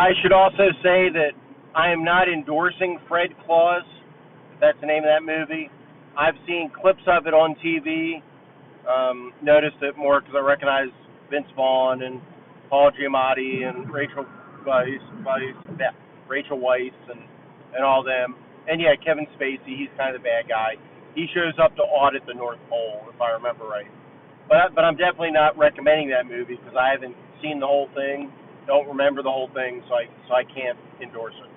I should also say that I am not endorsing Fred Claus. That's the name of that movie. I've seen clips of it on TV. Noticed it more because I recognize Vince Vaughn and Paul Giamatti and Rachel Weisz, and all them. And yeah, Kevin Spacey. He's kind of the bad guy. He shows up to audit the North Pole, if I remember right. But I'm definitely not recommending that movie because I haven't seen the whole thing, don't remember the whole thing, so I can't endorse it.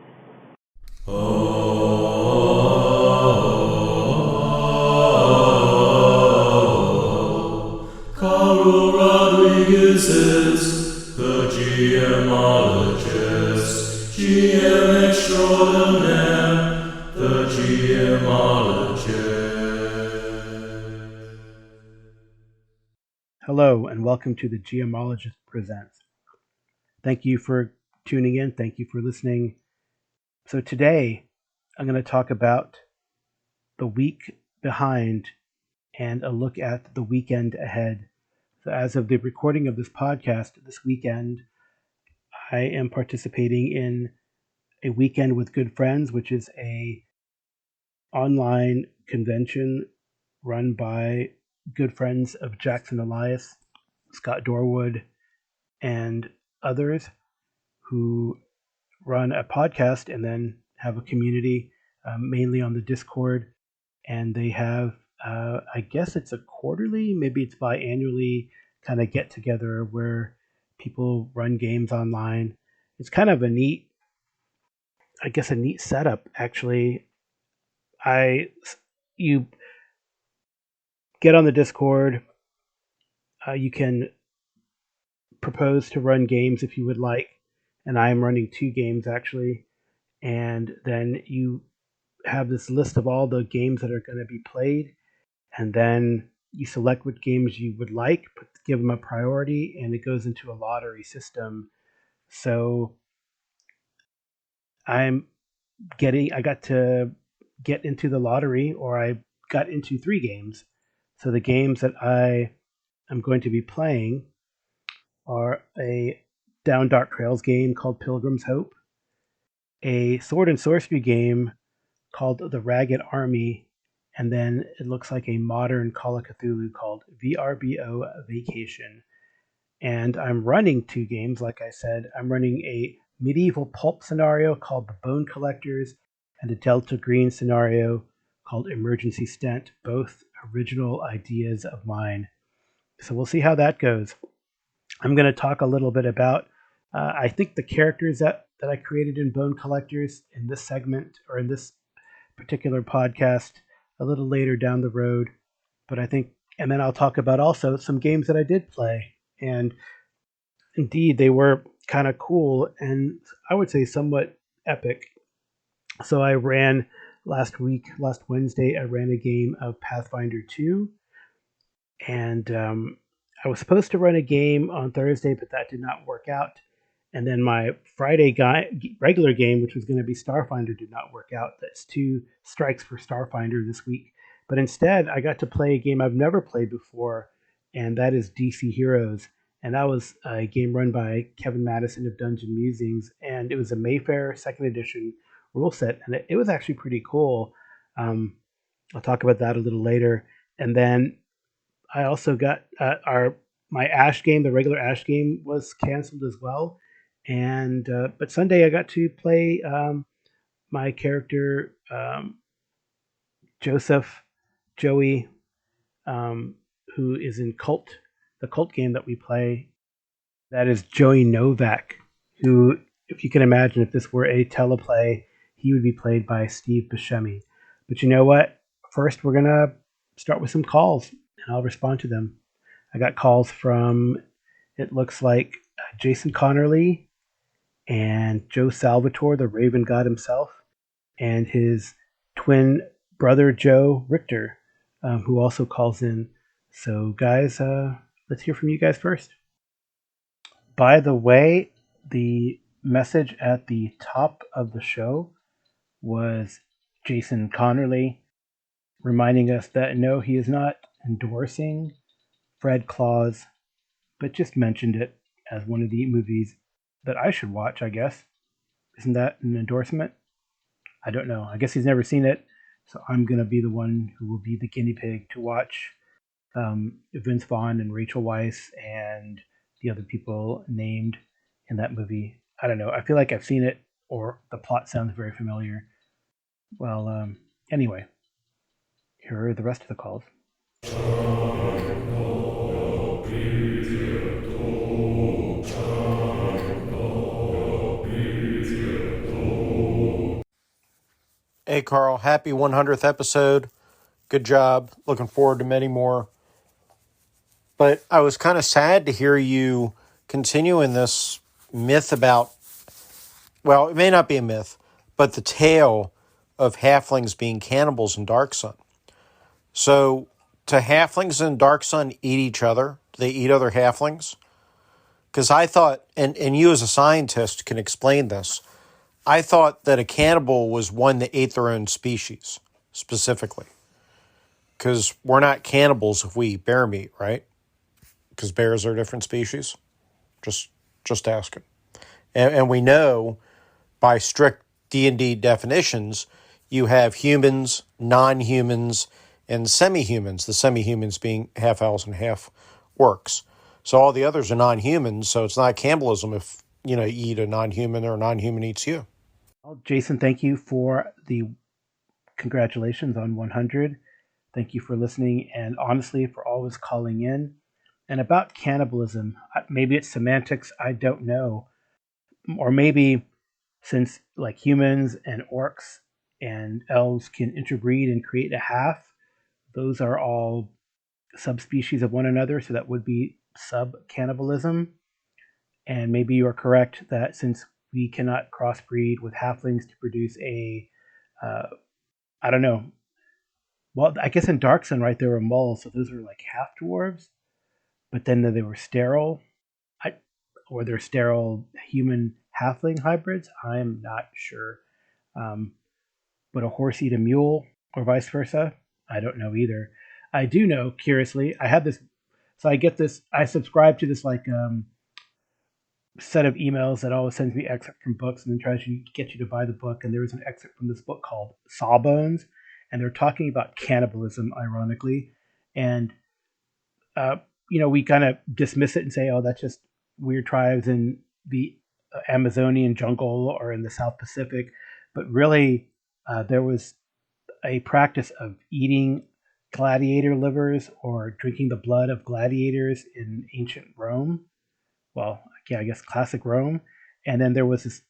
Carl Rodriguez is the GMologist, GM extraordinaire, the GMologist. Hello, and welcome to the Geomologist Presents. Thank you for tuning in. Thank you for listening. So today, I'm going to talk about the week behind and a look at the weekend ahead. So as of the recording of this podcast, this weekend, I am participating in a Weekend with Good Friends, which is a online convention run by good friends of Jackson Elias, Scott Dorwood, and others who run a podcast and then have a community, mainly on the Discord. And they have, I guess it's a quarterly, maybe it's biannually kind of get together where people run games online. It's kind of a neat setup, actually. You get on the Discord. You can propose to run games if you would like, and I am running 2 games actually. And then you have this list of all the games that are going to be played, and then you select what games you would like, give them a priority, and it goes into a lottery system. So I got to get into the lottery, or I got into 3 games. So the games that I am going to be playing are a Down Dark Trails game called Pilgrim's Hope, a sword and sorcery game called The Ragged Army, and then it looks like a modern Call of Cthulhu called VRBO Vacation. And I'm running 2 games, like I said. I'm running a medieval pulp scenario called The Bone Collectors and a Delta Green scenario called Emergency Stent, both original ideas of mine. So we'll see how that goes. I'm going to talk a little bit about, I think, the characters that I created in Bone Collectors in this segment, or in this particular podcast, a little later down the road. But I think, and then I'll talk about also some games that I did play. And indeed, they were kind of cool and I would say somewhat epic. So I ran last Wednesday, I ran a game of Pathfinder 2. And I was supposed to run a game on Thursday, but that did not work out. And then my Friday regular game, which was going to be Starfinder, did not work out. That's 2 strikes for Starfinder this week. But instead, I got to play a game I've never played before, and that is DC Heroes. And that was a game run by Kevin Madison of Dungeon Musings, and it was a Mayfair 2nd edition rule set, and it was actually pretty cool. I'll talk about that a little later. And then I also got my Ash game, the regular Ash game, was canceled as well. And but Sunday I got to play my character Joey, who is in the cult game that we play. That is Joey Novak, who, if you can imagine, if this were a teleplay, he would be played by Steve Buscemi. But you know what? First, we're gonna start with some calls, and I'll respond to them. I got calls from, it looks like, Jason Connerly and Joe Salvatore, the Raven God himself, and his twin brother Joe Richter, who also calls in. So guys, let's hear from you guys first. By the way, the message at the top of the show was Jason Connerly reminding us that no, he is not endorsing Fred Claus, but just mentioned it as one of the movies that I should watch, I guess. Isn't that an endorsement? I don't know. I guess he's never seen it, so I'm gonna be the one who will be the guinea pig to watch Vince Vaughn and Rachel Weisz and the other people named in that movie. I don't know. I feel like I've seen it, or the plot sounds very familiar. Well, anyway, here are the rest of the calls. Hey, Carl, happy 100th episode. Good job. Looking forward to many more. But I was kind of sad to hear you continuing this myth about, well, it may not be a myth, but the tale of halflings being cannibals in Dark Sun. So, do halflings in Dark Sun eat each other? Do they eat other halflings? Because I thought, and you as a scientist can explain this, I thought that a cannibal was one that ate their own species, specifically. Because we're not cannibals if we eat bear meat, right? Because bears are a different species. Just asking. And we know by strict D&D definitions, you have humans, non-humans, and semi-humans. The semi-humans being half elves and half orcs. So all the others are non-humans. So it's not cannibalism if you eat a non-human or a non-human eats you. Well, Jason, thank you for the congratulations on 100. Thank you for listening, and honestly for always calling in. And about cannibalism, maybe it's semantics, I don't know. Or maybe since like humans and orcs and elves can interbreed and create a half, those are all subspecies of one another, so that would be sub-cannibalism. And maybe you're correct that since we cannot crossbreed with halflings to produce I don't know. Well, I guess in Dark Sun, right, there were moles, so those were like half dwarves, but then they were sterile, or they're sterile human halfling hybrids. I'm not sure. Would a horse eat a mule, or vice versa? I don't know either. I do know, curiously, I have this. So I get this. I subscribe to this like set of emails that always sends me excerpt from books and then tries to get you to buy the book. And there was an excerpt from this book called Sawbones, and they're talking about cannibalism, ironically. And we kind of dismiss it and say, "Oh, that's just weird tribes in the Amazonian jungle or in the South Pacific." But really, there was a practice of eating gladiator livers or drinking the blood of gladiators in ancient Rome. Well, yeah, I guess classic Rome. And then there was this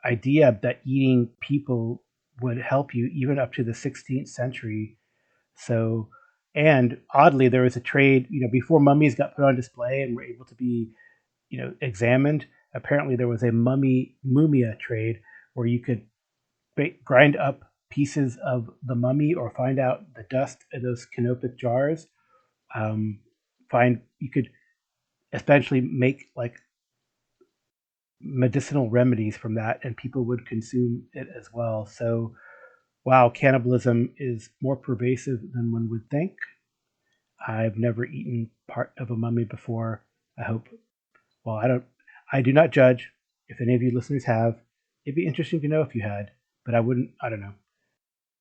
idea that eating people would help you even up to the 16th century. So, and oddly, there was a trade, before mummies got put on display and were able to be, examined. Apparently, there was a mumia trade where you could grind up pieces of the mummy or find out the dust in those canopic jars. You could essentially make like medicinal remedies from that, and people would consume it as well. So, wow, cannibalism is more pervasive than one would think. I've never eaten part of a mummy before. I hope. Well, I do not judge. If any of you listeners have, it'd be interesting to know if you had, but I wouldn't. I don't know.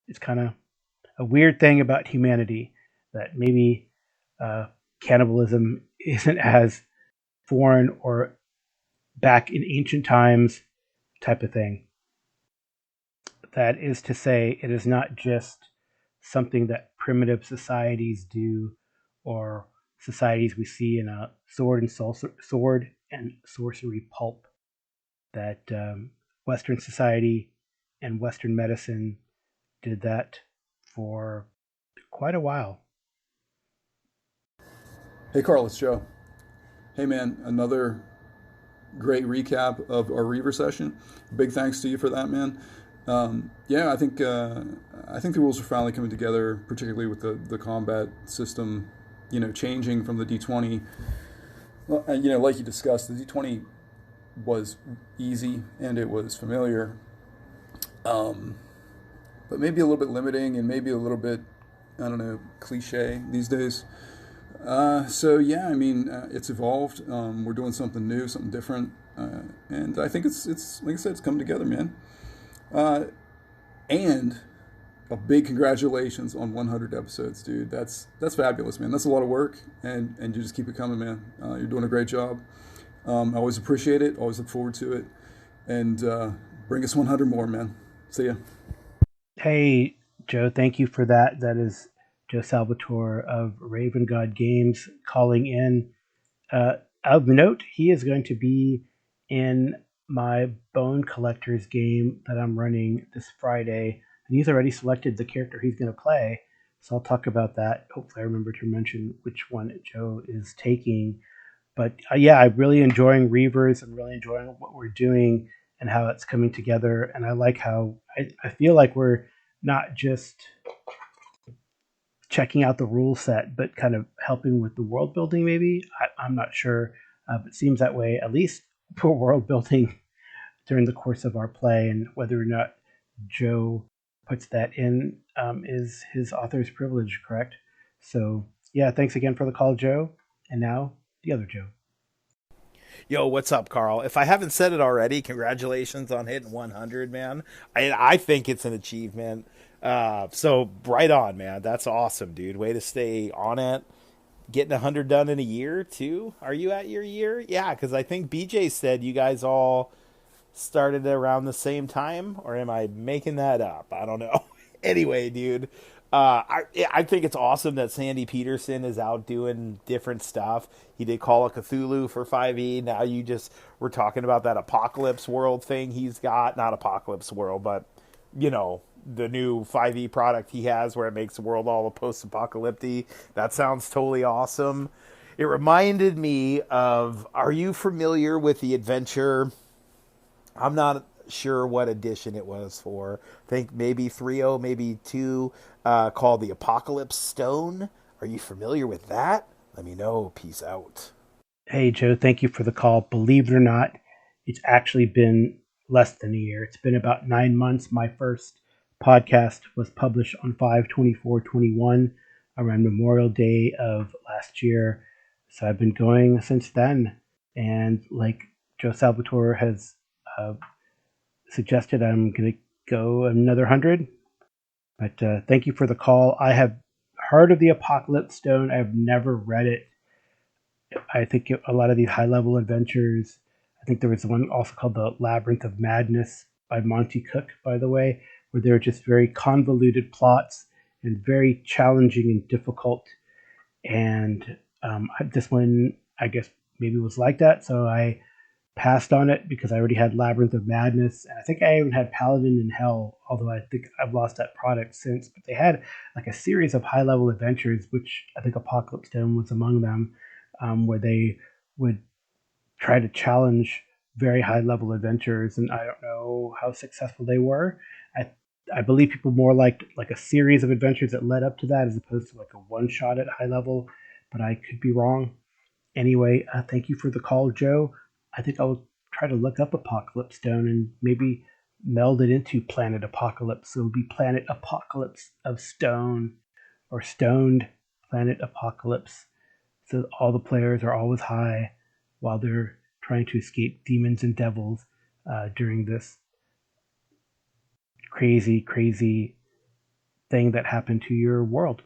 It's kind of a weird thing about humanity that maybe cannibalism isn't as foreign or back in ancient times type of thing. That is to say, it is not just something that primitive societies do or societies we see in a sword and sorcery pulp. That Western society and Western medicine did that for quite a while. Hey, Carl, it's Joe. Hey, man, another great recap of our Reaver session. Big thanks to you for that, man. I think the rules are finally coming together, particularly with the combat system, changing from the D20. Well, like you discussed, the D20 was easy and it was familiar, but maybe a little bit limiting and maybe a little bit, I don't know, cliche these days. It's evolved. We're doing something new, something different. And I think it's like I said, it's come together, man. And a big congratulations on 100 episodes, dude. That's fabulous, man. That's a lot of work, and you just keep it coming, man. You're doing a great job. I always appreciate it. Always look forward to it, and bring us 100 more, man. See ya. Hey, Joe, thank you for that. That is Joe Salvatore of Raven God Games calling in. Of note, he is going to be in my Bone Collectors game that I'm running this Friday. And he's already selected the character he's going to play. So I'll talk about that. Hopefully, I remember to mention which one Joe is taking. But yeah, I'm really enjoying Reavers. I'm really enjoying what we're doing and how it's coming together. And I like how I feel like we're not just checking out the rule set, but kind of helping with the world building, maybe. I'm not sure. But it seems that way, at least for world building during the course of our play. And whether or not Joe puts that in is his author's privilege, correct? So, yeah, thanks again for the call, Joe. And now, the other Joe. Yo, what's up, Carl? If I haven't said it already, congratulations on hitting 100, man. I think it's an achievement. So right on, man. That's awesome, dude. Way to stay on it. Getting 100 done in a year, too. Are you at your year? Yeah, because I think BJ said you guys all started around the same time, or am I making that up? I don't know. Anyway, dude, I think it's awesome that Sandy Peterson is out doing different stuff. He did Call of Cthulhu for 5e. Now we're talking about that Apocalypse World thing he's got. Not Apocalypse World, but, the new 5e product he has where it makes the world all post-apocalyptic. That sounds totally awesome. It reminded me of, are you familiar with the adventure? I'm not sure what edition it was for. I think maybe 3.0, maybe 2, called the Apocalypse Stone. Are you familiar with that? Let me know. Peace out. Hey, Joe, thank you for the call. Believe it or not, it's actually been less than a year. It's been about 9 months. My first podcast was published on 5/24/21 around Memorial Day of last year. So I've been going since then. And like Joe Salvatore has suggested, I'm going to go another 100. But thank you for the call. I have heard of the Apocalypse Stone. I've never read it. I think a lot of these high-level adventures, I think there was one also called The Labyrinth of Madness by Monty Cook, by the way, where they're just very convoluted plots and very challenging and difficult. And this one, I guess, maybe was like that. So I passed on it because I already had Labyrinth of Madness. And I think I even had Paladin in Hell, although I think I've lost that product since. But they had like a series of high-level adventures, which I think Apocalypse Stone was among them, where they would try to challenge very high-level adventures. And I don't know how successful they were. I believe people more liked like a series of adventures that led up to that as opposed to like a one-shot at high level, but I could be wrong. Anyway, thank you for the call, Joe. I think I'll try to look up Apocalypse Stone and maybe meld it into Planet Apocalypse. So it'll be Planet Apocalypse of Stone or Stoned Planet Apocalypse. So all the players are always high while they're trying to escape demons and devils during this crazy thing that happened to your world.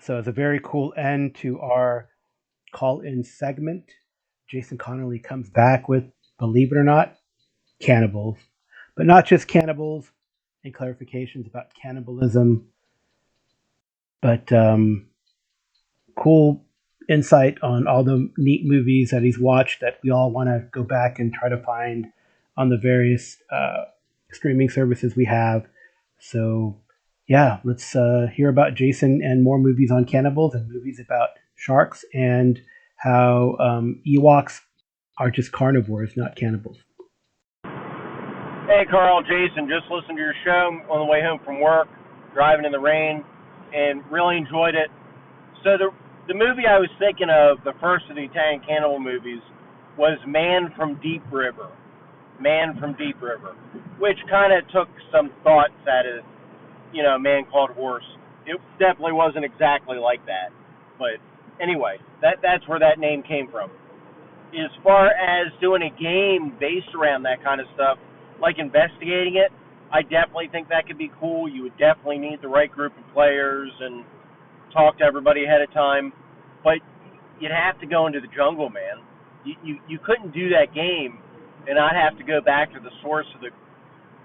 So it's a very cool end to our call-in segment. Jason Connolly comes back with, believe it or not, cannibals. But not just cannibals and clarifications about cannibalism, but cool insight on all the neat movies that he's watched that we all want to go back and try to find on the various streaming services we have. So yeah, let's hear about Jason and more movies on cannibals and movies about sharks and how Ewoks are just carnivores, not cannibals. Hey, Carl, Jason, just listened to your show on the way home from work, driving in the rain, and really enjoyed it. So the movie I was thinking of, the first of the Italian cannibal movies, was Man from Deep River. Man from Deep River, which kind of took some thoughts out of, Man Called Horse. It definitely wasn't exactly like that. But anyway, that's where that name came from. as far as doing a game based around that kind of stuff, like investigating it, I definitely think that could be cool. You would definitely need the right group of players and talk to everybody ahead of time. But you'd have to go into the jungle, man. You couldn't do that game and not have to go back to the source of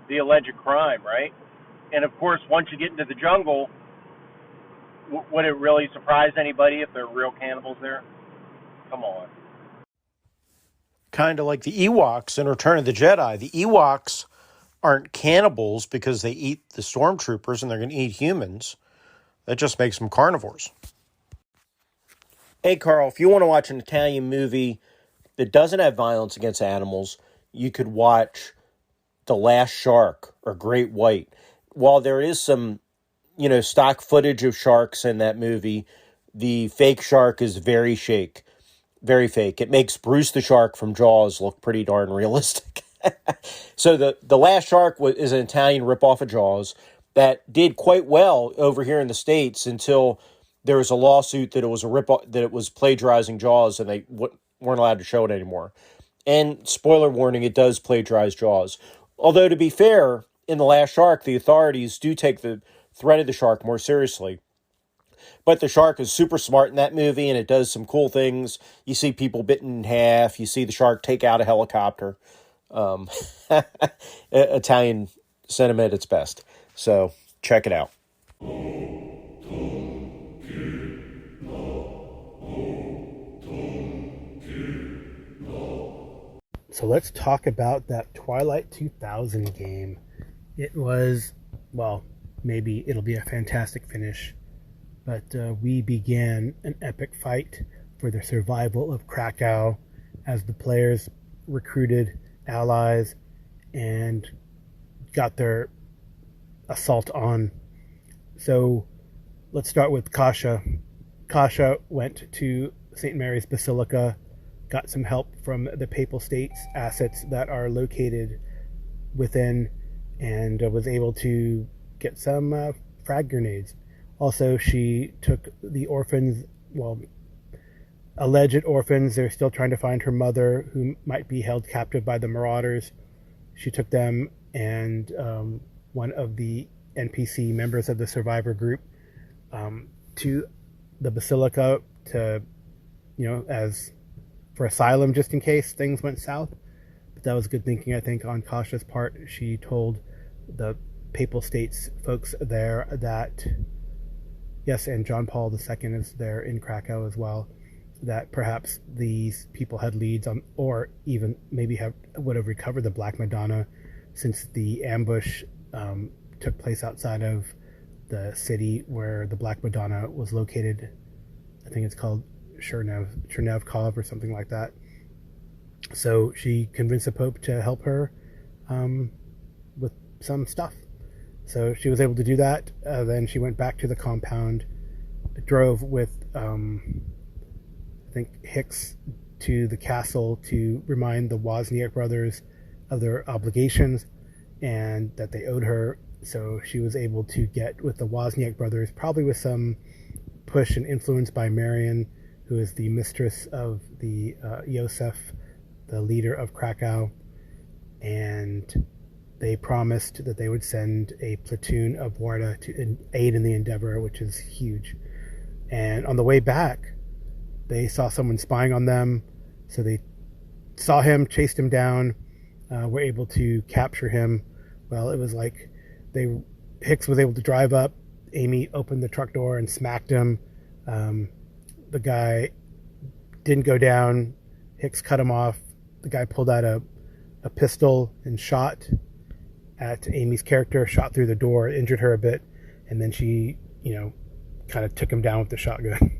the alleged crime, right? And of course, once you get into the jungle, would it really surprise anybody if there are real cannibals there? Come on. Kind of like the Ewoks in Return of the Jedi. The Ewoks aren't cannibals because they eat the stormtroopers and they're going to eat humans. That just makes them carnivores. Hey, Carl, if you want to watch an Italian movie that doesn't have violence against animals, you could watch The Last Shark or Great White. While there is some, stock footage of sharks in that movie, the fake shark is very fake. It makes Bruce the Shark from Jaws look pretty darn realistic. So the Last Shark is an Italian ripoff of Jaws that did quite well over here in the States until there was a lawsuit that it was a ripoff, that it was plagiarizing Jaws, and they weren't allowed to show it anymore. And spoiler warning, it does plagiarize Jaws. Although, to be fair, in The Last Shark, the authorities do take the threat of the shark more seriously. But the shark is super smart in that movie, and it does some cool things. You see people bitten in half. You see the shark take out a helicopter. Italian cinema at its best. So check it out. So let's talk about that Twilight 2000 game. It was, well, maybe it'll be a fantastic finish, but we began an epic fight for the survival of Krakow as the players recruited allies and got their assault on. So let's start with Kasha. Kasha went to St. Mary's Basilica, got some help from the Papal States assets that are located within, and was able to get some frag grenades. Also, she took the orphans, alleged orphans. They're still trying to find her mother, who might be held captive by the Marauders. She took them and one of the NPC members of the survivor group to the Basilica to, as for asylum, just in case things went south. But that was good thinking, I think, on Kasha's part. She told the Papal States folks there that, yes, and John Paul II is there in Krakow as well, that perhaps these people had leads on, or even maybe would have recovered the Black Madonna, since the ambush took place outside of the city where the Black Madonna was located. I think it's called Chernevkov or something like that. So she convinced the Pope to help her with some stuff. So she was able to do that. Then she went back to the compound, drove with, I think, Hicks to the castle to remind the Wozniak brothers of their obligations and that they owed her. So she was able to get with the Wozniak brothers, probably with some push and influence by Marion, who is the mistress of the Yosef, the leader of Krakow, and they promised that they would send a platoon of Warda to aid in the endeavor, which is huge. And on the way back, they saw someone spying on them, so they saw him, chased him down, were able to capture him. Well, it was like Hicks was able to drive up, Amy opened the truck door and smacked him. The guy didn't go down. Hicks cut him off. The guy pulled out a pistol and shot at Amy's character, shot through the door, injured her a bit, and then she, kind of took him down with the shotgun.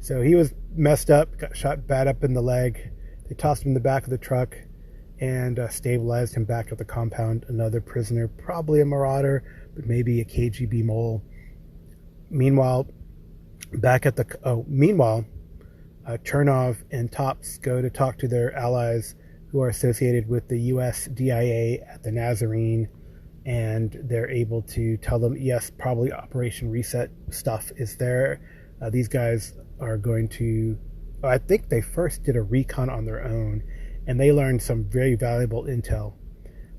So he was messed up, got shot bad up in the leg. They tossed him in the back of the truck and stabilized him back at the compound. Another prisoner, probably a marauder, but maybe a KGB mole. Meanwhile, Chernov and Tops go to talk to their allies who are associated with the U.S. DIA at the Nazarene, and they're able to tell them, yes, probably Operation Reset stuff is there. These guys are going to I think they first did a recon on their own, and they learned some very valuable intel.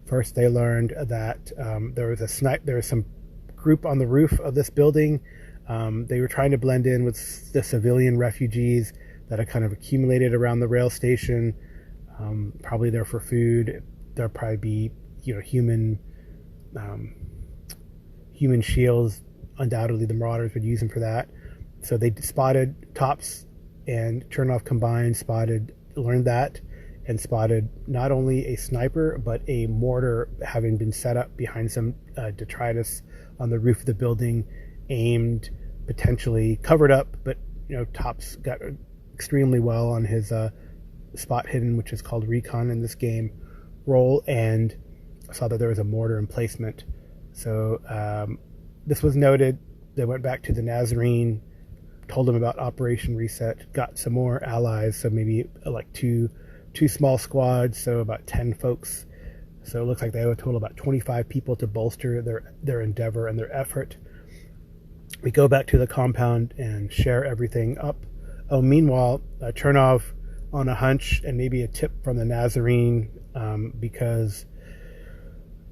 First, they learned that there was some group on the roof of this building. They were trying to blend in with the civilian refugees that had kind of accumulated around the rail station, probably there for food. There'll probably be, human shields. Undoubtedly, the Marauders would use them for that. So they spotted Tops and Chernoff combined, learned that, and spotted not only a sniper, but a mortar having been set up behind some detritus on the roof of the building, aimed, potentially covered up, but Tops got extremely well on his spot hidden, which is called recon in this game, roll, and saw that there was a mortar emplacement. So this was noted. They went back to the Nazarene, told them about Operation Reset, got some more allies, so maybe like two small squads, so about 10 folks. So it looks like they have a total of about 25 people to bolster their endeavor and their effort. We go back to the compound and share everything up. Oh, meanwhile, Chernov on a hunch and maybe a tip from the Nazarene, because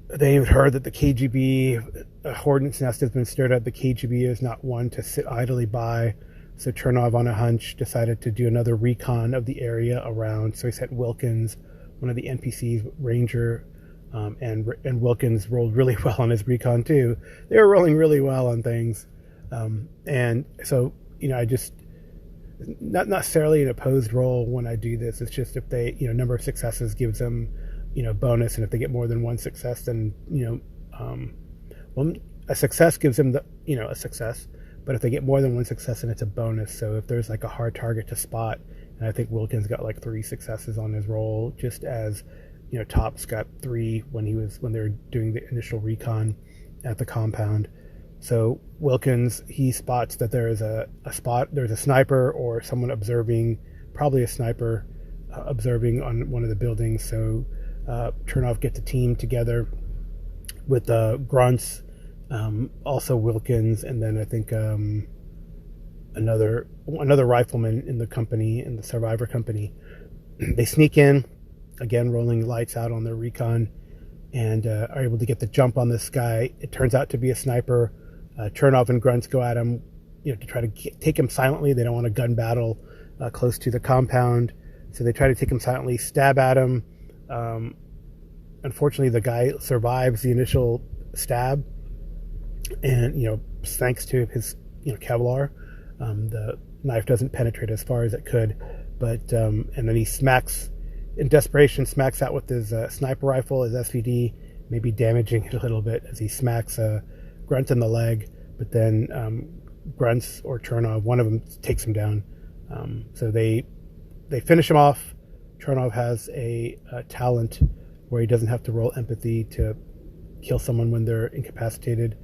they've heard that the KGB, a hornet's nest has been stirred up. The KGB is not one to sit idly by. So Chernov on a hunch decided to do another recon of the area around. So he sent Wilkins, one of the NPCs, Ranger, and Wilkins rolled really well on his recon too. They were rolling really well on things. And so, I just, not necessarily an opposed roll when I do this. It's just if they, number of successes gives them, bonus. And if they get more than one success, then, a success gives them a success. But if they get more than one success, then it's a bonus. So if there's like a hard target to spot, and I think Wilkins got like 3 successes on his roll, just as, Tops got 3 when they were doing the initial recon at the compound. So Wilkins, he spots that there's a sniper or someone observing, probably a sniper observing on one of the buildings. So Chernov gets a team together with grunts, also Wilkins, and then I think another rifleman in the survivor company. They sneak in, again rolling lights out on their recon, and are able to get the jump on this guy. It turns out to be a sniper. Chernov and grunts go at him, to try to take him silently. They don't want a gun battle close to the compound, so they try to take him silently, stab at him. Unfortunately, the guy survives the initial stab, and thanks to his Kevlar, the knife doesn't penetrate as far as it could. But and then he in desperation, smacks out with his sniper rifle, his SVD, maybe damaging it a little bit as he smacks Grunt in the leg. But then Grunts or Chernov, one of them takes him down. So they finish him off. Chernov has a talent where he doesn't have to roll empathy to kill someone when they're incapacitated.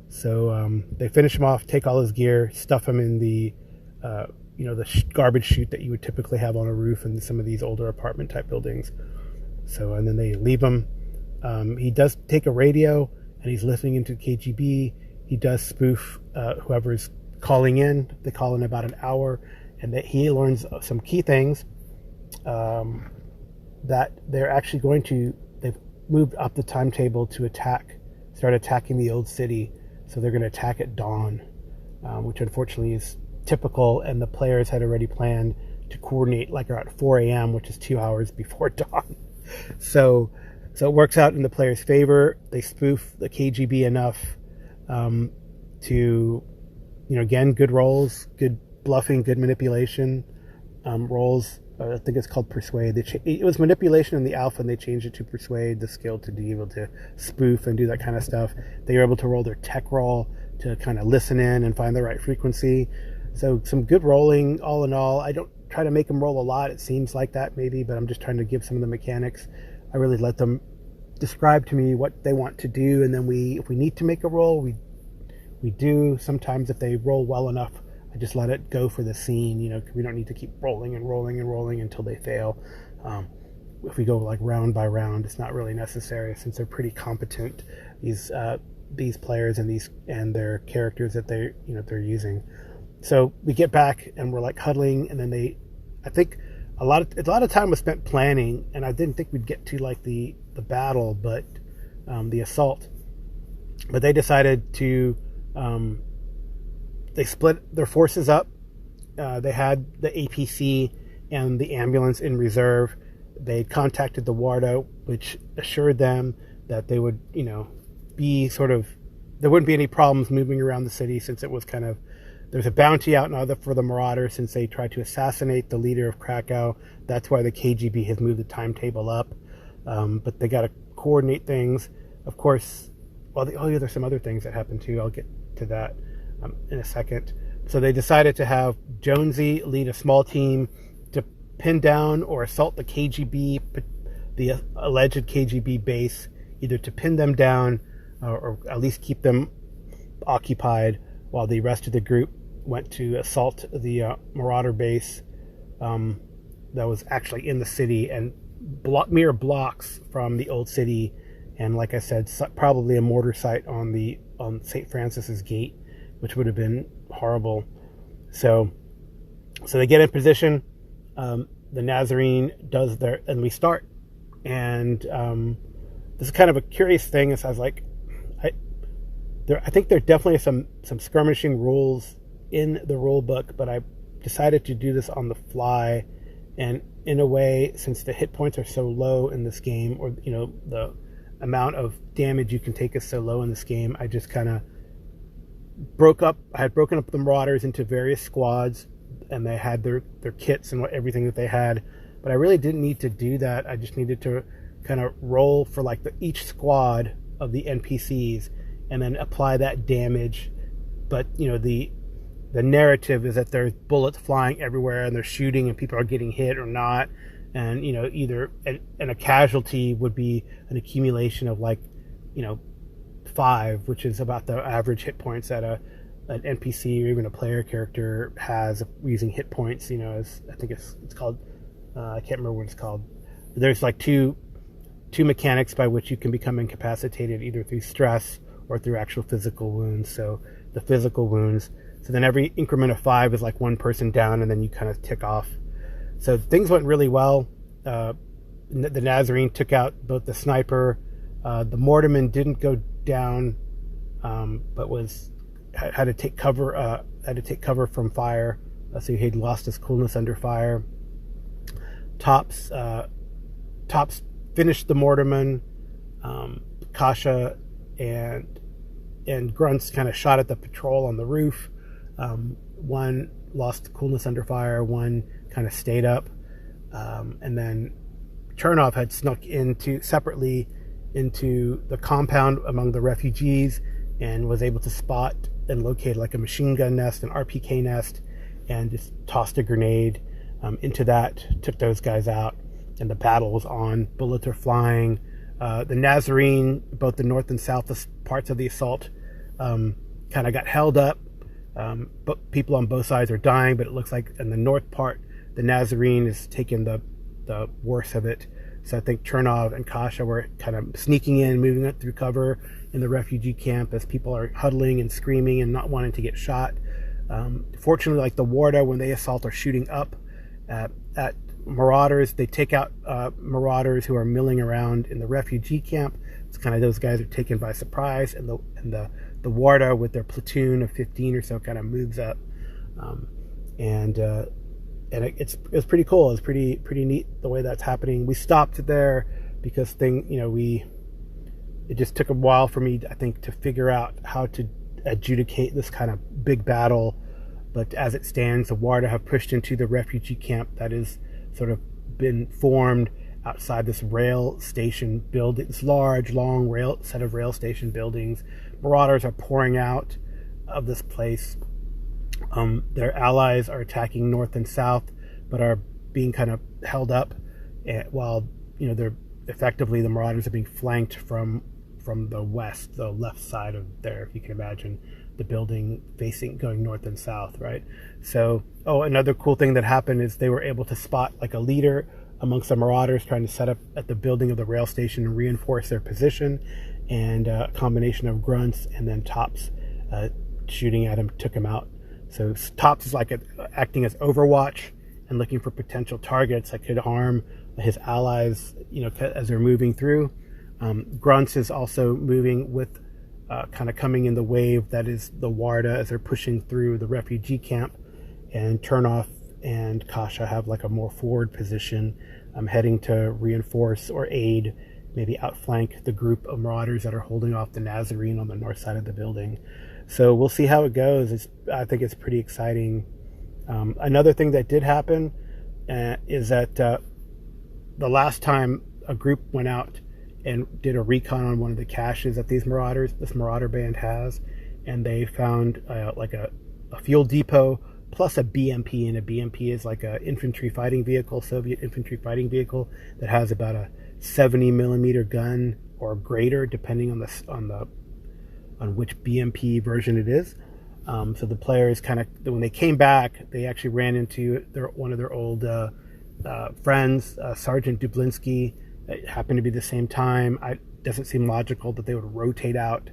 So they finish him off, take all his gear, stuff him in the garbage chute that you would typically have on a roof in some of these older apartment type buildings. So, and then they leave him. He does take a radio, and he's listening into KGB. He does spoof whoever's calling in. They call in about an hour, and that he learns some key things. That they're actually they've moved up the timetable to start attacking the old city. So they're going to attack at dawn, which unfortunately is typical, and the players had already planned to coordinate like around 4 a.m., which is 2 hours before dawn. So it works out in the players' favor. They spoof the KGB enough to, again, good rolls, good bluffing, good manipulation rolls. I think it's called Persuade. It was manipulation in the alpha, and they changed it to Persuade, the skill to be able to spoof and do that kind of stuff. They were able to roll their tech roll to kind of listen in and find the right frequency. So some good rolling, all in all. I don't try to make them roll a lot. It seems like that maybe, but I'm just trying to give some of the mechanics. I really let them describe to me what they want to do, and then if we need to make a roll, we do. Sometimes if they roll well enough, I just let it go for the scene. We don't need to keep rolling and rolling and rolling until they fail. If we go like round by round, it's not really necessary since they're pretty competent. These players and their characters that they're using. So we get back and we're like huddling, and then I think a lot of time was spent planning, and I didn't think we'd get to like the battle, but the assault. But they decided to they split their forces up. They had the APC and the ambulance in reserve. They contacted the WARDA, which assured them that they would, be sort of, there wouldn't be any problems moving around the city, since it was kind of, there's a bounty out now for the Marauders since they tried to assassinate the leader of Krakow. That's why the KGB has moved the timetable up. But they got to coordinate things. Of course, there's some other things that happened too. I'll get to that in a second. So they decided to have Jonesy lead a small team to pin down or assault the KGB, the alleged KGB base, either to pin them down or at least keep them occupied, while the rest of the group went to assault the Marauder base that was actually in the city and mere blocks from the old city. And like I said, probably a mortar site on St. Francis's Gate, which would have been horrible. So they get in position. The Nazarene does and we start. And this is kind of a curious thing. Is I was like, I think there definitely are some skirmishing rules in the rule book, but I decided to do this on the fly. And in a way, since the hit points are so low in this game, or the amount of damage you can take is so low in this game, I just kind of I had broken up the Marauders into various squads, and they had their kits and everything that they had. But I really didn't need to do that. I just needed to kind of roll for like each squad of the NPCs and then apply that damage. But the narrative is that there's bullets flying everywhere and they're shooting and people are getting hit or not. And either and a casualty would be an accumulation of 5, which is about the average hit points that an NPC or even a player character has using hit points. As I think it's called, I can't remember what it's called. There's like two mechanics by which you can become incapacitated, either through stress or through actual physical wounds. So the physical wounds. So then every increment of 5 is like one person down, and then you kind of tick off. So things went really well. The Nazarene took out both the sniper. The Mortarman didn't go down, but had to take cover. Had to take cover from fire. So he had lost his coolness under fire. Tops finished the Mortarman. Kasha and Grunts kind of shot at the patrol on the roof. One lost coolness under fire. One kind of stayed up. And then Chernov had snuck separately into the compound among the refugees and was able to spot and locate like a machine gun nest, an RPK nest, and just tossed a grenade into that, took those guys out, and the battle was on. Bullets are flying. The Nazarene, both the north and south parts of the assault, kind of got held up. But people on both sides are dying, but it looks like in the north part, the Nazarene is taking the worst of it. So I think Chernov and Kasha were kind of sneaking in, moving up through cover in the refugee camp as people are huddling and screaming and not wanting to get shot. Fortunately, like the Warda, when they assault, are shooting up at Marauders. They take out Marauders who are milling around in the refugee camp. It's kind of those guys are taken by surprise, and the Warda with their platoon of 15 or so kind of moves up, and it was pretty cool. It's pretty neat the way that's happening. We stopped there because it just took a while for me, I think, to figure out how to adjudicate this kind of big battle. But as it stands, the Warda have pushed into the refugee camp that is sort of been formed outside this rail station building, this large, long set of rail station buildings. Marauders are pouring out of this place. Their allies are attacking north and south, but are being kind of held up, while they're effectively, the Marauders are being flanked from the west, the left side of there, if you can imagine the building going north and south, right? So, another cool thing that happened is they were able to spot like a leader amongst the Marauders trying to set up at the building of the rail station and reinforce their position, and a combination of Grunts and then Tops shooting at him took him out. So Tops is like acting as Overwatch, and looking for potential targets that could harm his allies, as they're moving through. Grunts is also moving with kind of coming in the wave that is the Warda as they're pushing through the refugee camp, and Turnoff and Kasha have like a more forward position, heading to reinforce or aid, maybe outflank the group of marauders that are holding off the Nazarene on the north side of the building. So we'll see how it goes. I think it's pretty exciting. Another thing that did happen is that the last time a group went out and did a recon on one of the caches that this marauder band has, and they found like a fuel depot plus a BMP, and a BMP is like a Soviet infantry fighting vehicle that has about a 70 millimeter gun or greater, depending on which BMP version it is. So the players when they came back, they actually ran into one of their old friends, Sergeant Dublinsky. It happened to be the same time. It doesn't seem logical that they would rotate out.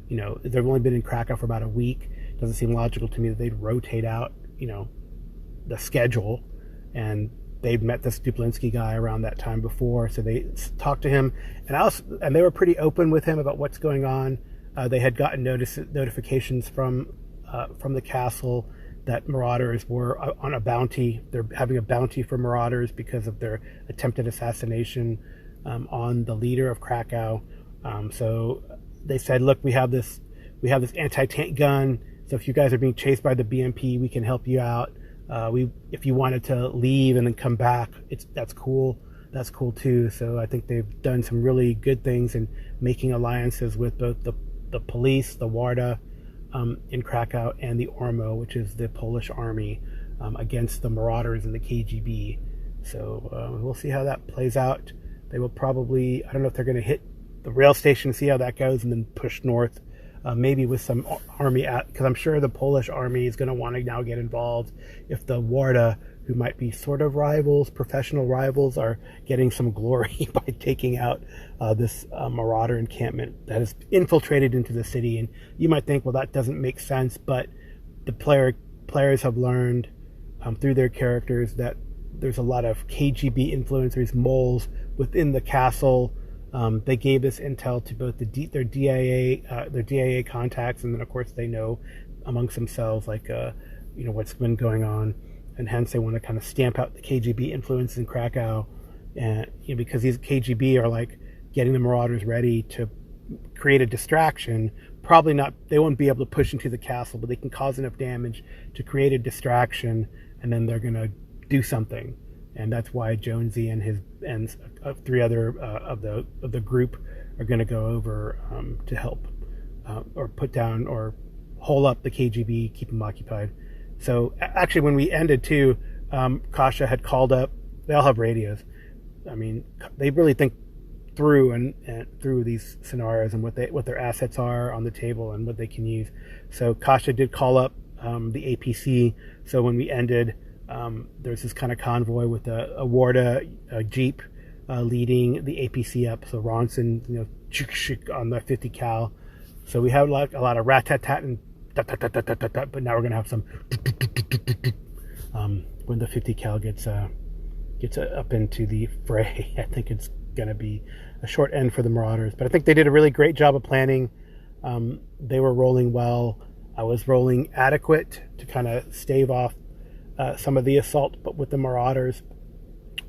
They've only been in Krakow for about a week. It doesn't seem logical to me that they'd rotate out, the schedule. And they'd met this Dublinsky guy around that time before, so they talked to him, and they were pretty open with him about what's going on. They had gotten notifications from the castle that marauders were on a bounty. They're having a bounty for marauders because of their attempted assassination on the leader of Krakow. So they said, look, we have this anti-tank gun. So if you guys are being chased by the BMP, we can help you out. If you wanted to leave and then come back, that's cool. That's cool too. So I think they've done some really good things in making alliances with both the police, the Warda in Krakow, and the Ormo, which is the Polish army, against the marauders and the KGB. So we'll see how that plays out. They will probably, I don't know if they're going to hit the rail station, see how that goes, and then push north, maybe with some army, because I'm sure the Polish army is going to want to now get involved if the Warda, who might be sort of rivals, professional rivals, are getting some glory by taking out this marauder encampment that has infiltrated into the city. And you might think, well, that doesn't make sense, but the players have learned through their characters that there's a lot of KGB influencers, moles within the castle. They gave this intel to both their DIA contacts, and then of course they know amongst themselves what's been going on, and hence they want to kind of stamp out the KGB influence in Krakow, and because these KGB are like getting the marauders ready to create a distraction. Probably not, they won't be able to push into the castle, but they can cause enough damage to create a distraction, and then they're going to do something. And that's why Jonesy and three other of the group are going to go over to help or put down or hold up the KGB, keep them occupied. So actually, when we ended too, Kasha had called up. They all have radios. I mean, they really think through and through these scenarios and what their assets are on the table and what they can use. So Kasha did call up the APC. So when we ended, there's this kind of convoy with a Warda Jeep leading the APC up. So Ronson, on the 50 cal. So we have like a lot of rat-tat-tat and tat-tat-tat-tat-tat, but now we're going to have some when the 50 cal gets up into the fray. I think it's going to be a short end for the Marauders. But I think they did a really great job of planning. They were rolling well. I was rolling adequate to kind of stave off some of the assault, but with the Marauders,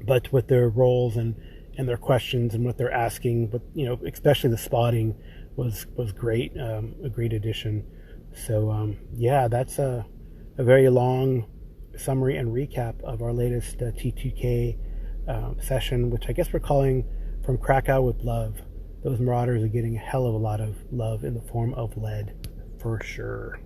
but with their roles and their questions and what they're asking, but especially the spotting was great, a great addition. So that's a very long summary and recap of our latest T2K session, which I guess we're calling From Krakow with Love. Those Marauders are getting a hell of a lot of love in the form of lead, for sure.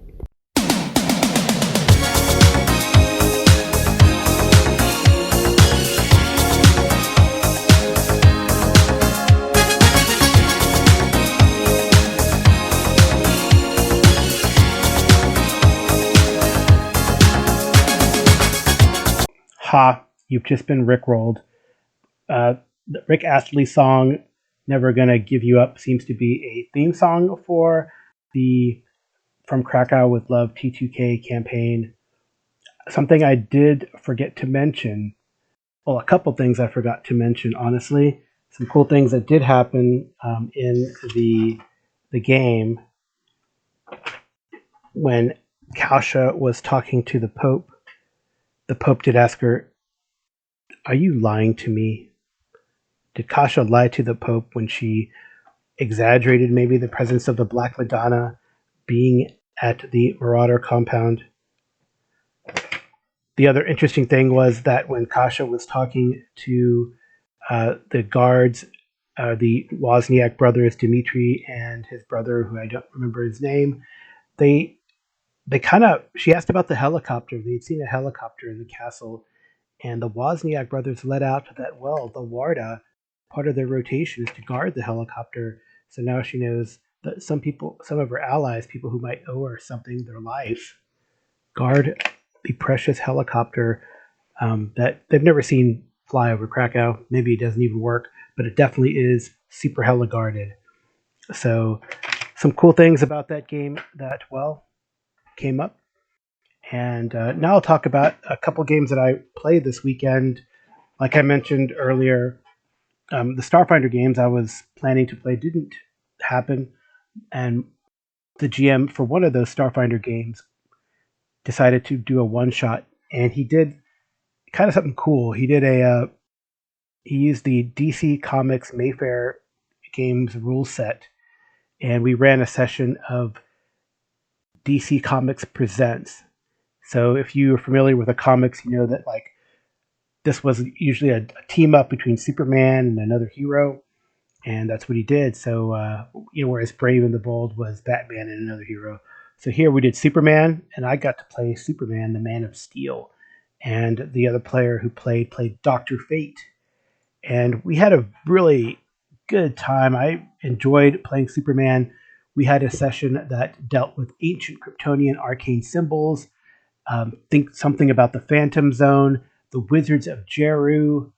Ha, you've just been rickrolled. The Rick Astley song, Never Gonna Give You Up, seems to be a theme song for the From Krakow with Love T2K campaign. Something I did forget to mention, well, a couple things I forgot to mention, honestly. Some cool things that did happen in the game when Kasha was talking to the Pope. The Pope did ask her, "Are you lying to me?" Did Kasha lie to the Pope when she exaggerated maybe the presence of the Black Madonna being at the Marauder compound? The other interesting thing was that when Kasha was talking to the guards, the Wozniak brothers, Dmitri and his brother, who I don't remember his name, they kind of, she asked about the helicopter. They'd seen a helicopter in the castle, and the Wozniak brothers let out that, well, the Warda, part of their rotation is to guard the helicopter. So now she knows that some people, some of her allies, people who might owe her something, their life, guard the precious helicopter that they've never seen fly over Krakow. Maybe it doesn't even work, but it definitely is super hella guarded. So some cool things about that game that, well, came up. And now I'll talk about a couple games that I played this weekend. Like I mentioned earlier, the Starfinder games I was planning to play didn't happen. And the GM for one of those Starfinder games decided to do a one shot. And he did kind of something cool. He used the DC Comics Mayfair games rule set, and we ran a session of DC Comics Presents. So if you're familiar with the comics, you know that like this was usually a team up between Superman and another hero, and that's what he did. So whereas Brave and the Bold was Batman and another hero. So here we did Superman, and I got to play Superman, the Man of Steel, and the other player who played Doctor Fate, and we had a really good time. I enjoyed playing Superman. We had a session that dealt with ancient Kryptonian arcane symbols. Think something about the Phantom Zone, the Wizards of Jeru,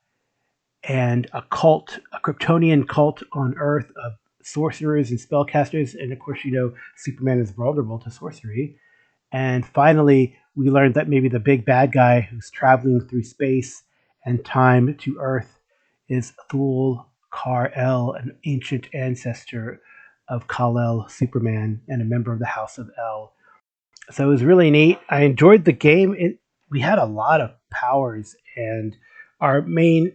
and a Kryptonian cult on Earth of sorcerers and spellcasters. And of course, Superman is vulnerable to sorcery. And finally, we learned that maybe the big bad guy who's traveling through space and time to Earth is Thul Kar-El, an ancient ancestor of Kal-El, Superman, and a member of the House of El. So it was really neat. I enjoyed the game. We had a lot of powers, and our main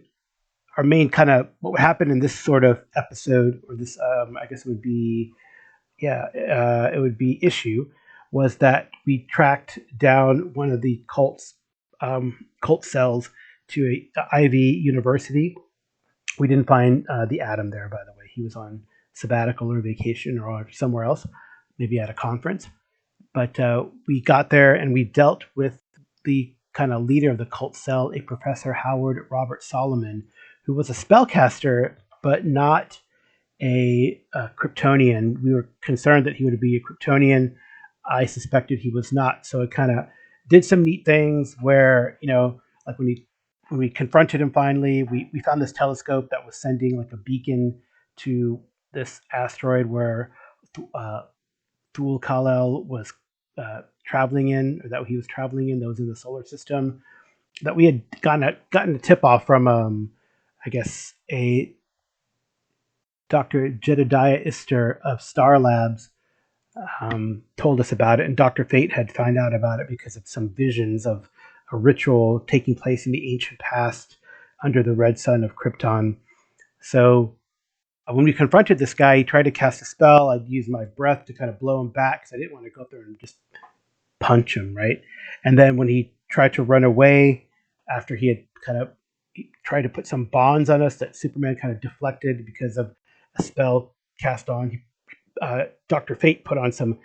kind of what happened in this sort of episode, or this, I guess it would be, it would be issue, was that we tracked down one of the cult cells to a Ivy University. We didn't find the Atom there, by the way. He was on sabbatical or vacation or somewhere else, maybe at a conference. But we got there and we dealt with the kind of leader of the cult cell, a Professor Howard Robert Solomon, who was a spellcaster, but not a Kryptonian. We were concerned that he would be a Kryptonian. I suspected he was not. So it kind of did some neat things where, like when we confronted him finally, we found this telescope that was sending like a beacon to this asteroid where Thul Kal-El was traveling in, or that he was traveling in, that was in the solar system, that we had gotten a tip off from, I guess, a Dr. Jedediah Ister of Star Labs told us about it, and Dr. Fate had found out about it because of some visions of a ritual taking place in the ancient past under the red sun of Krypton. So when we confronted this guy, he tried to cast a spell. I'd use my breath to kind of blow him back because I didn't want to go up there and just punch him, right? And then when he tried to run away after he had he tried to put some bonds on us that Superman kind of deflected because of a spell cast on. Dr. Fate put on some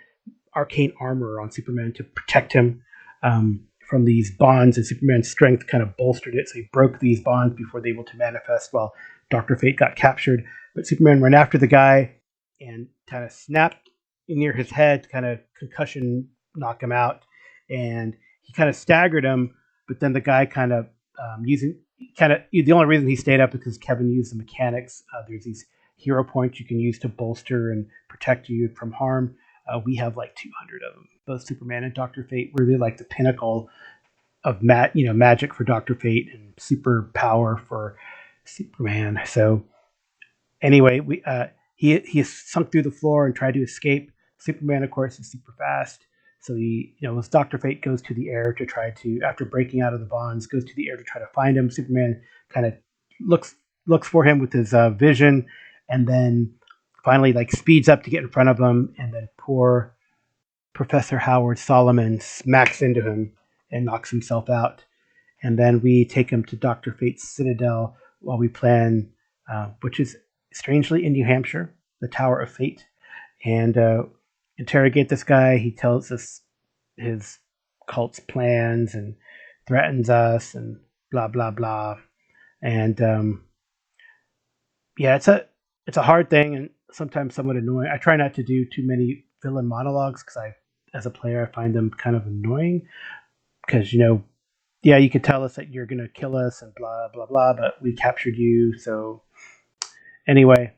arcane armor on Superman to protect him from these bonds, and Superman's strength kind of bolstered it, so he broke these bonds before they were able to manifest while Dr. Fate got captured. But Superman ran after the guy and kind of snapped near his head, kind of concussion, knock him out, and he kind of staggered him, but then the guy kind of the only reason he stayed up is because Kevin used the mechanics. There's these hero points you can use to bolster and protect you from harm. We have like 200 of them. Both Superman and Dr. Fate, really like the pinnacle magic for Doctor Fate and super power for Superman. So anyway, he sunk through the floor and tried to escape. Superman, of course, is super fast. So as Doctor Fate goes to the air to try to, after breaking out of the bonds, goes to the air to try to find him. Superman kind of looks for him with his vision, and then finally speeds up to get in front of him, and then poor Professor Howard Solomon smacks into him and knocks himself out. And then we take him to Dr. Fate's Citadel while we plan, which is strangely in New Hampshire, the Tower of Fate, and interrogate this guy. He tells us his cult's plans and threatens us and blah blah blah. And it's a hard thing and sometimes somewhat annoying. I try not to do too many villain monologues because as a player, I find them kind of annoying because you could tell us that you're gonna kill us and blah blah blah, but we captured you. So anyway,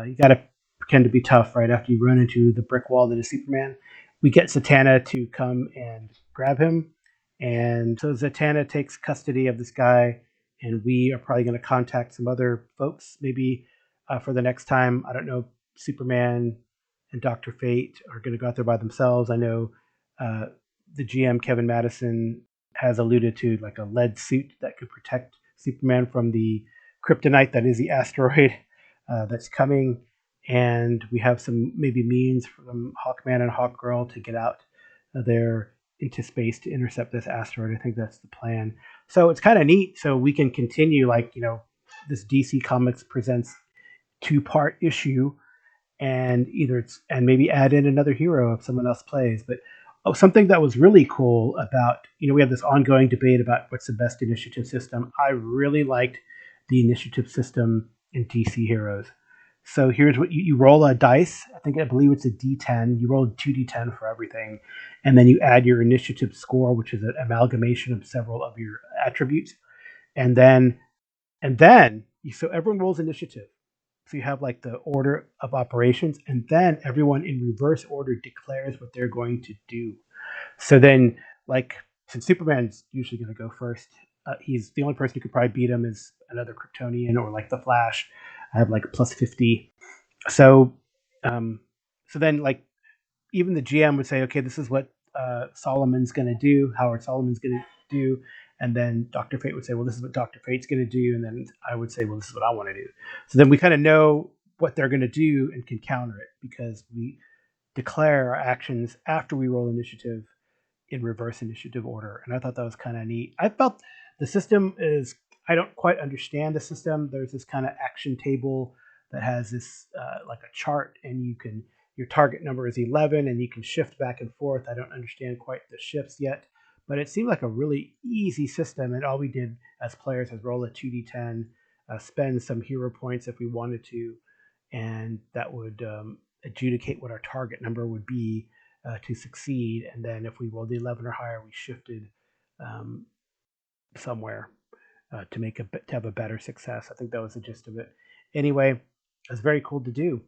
you gotta pretend to be tough right after you run into the brick wall that is Superman. We get Zatanna to come and grab him, and so Zatanna takes custody of this guy, and we are probably going to contact some other folks maybe for the next time. I don't know if Superman and Dr. Fate are going to go out there by themselves. I know the GM, Kevin Madison, has alluded to a lead suit that could protect Superman from the kryptonite that is the asteroid that's coming. And we have some maybe means from Hawkman and Hawkgirl to get out there into space to intercept this asteroid. I think that's the plan. So it's kind of neat. So we can continue this DC Comics presents 2-part issue, and maybe add in another hero if someone else plays. But something that was really cool about, we have this ongoing debate about what's the best initiative system. I really liked the initiative system in DC Heroes. So here's what you roll a dice. I believe it's a D10. You roll 2D10 for everything. And then you add your initiative score, which is an amalgamation of several of your attributes. And then so everyone rolls initiative. So you have the order of operations, and then everyone in reverse order declares what they're going to do. So then, since Superman's usually going to go first, he's the only person who could probably beat him is another Kryptonian or the Flash. I have plus 50. So then even the GM would say, okay, this is what Solomon's going to do, Howard Solomon's going to do. And then Dr. Fate would say, well, this is what Dr. Fate's going to do. And then I would say, well, this is what I want to do. So then we kind of know what they're going to do and can counter it because we declare our actions after we roll initiative in reverse initiative order. And I thought that was kind of neat. I felt the system I don't quite understand the system. There's this kind of action table that has this a chart, and your target number is 11 and you can shift back and forth. I don't understand quite the shifts yet. But it seemed like a really easy system, and all we did as players was roll a 2d10, spend some hero points if we wanted to, and that would adjudicate what our target number would be to succeed. And then if we rolled the 11 or higher, we shifted somewhere to have a better success. I think that was the gist of it. Anyway, it was very cool to do,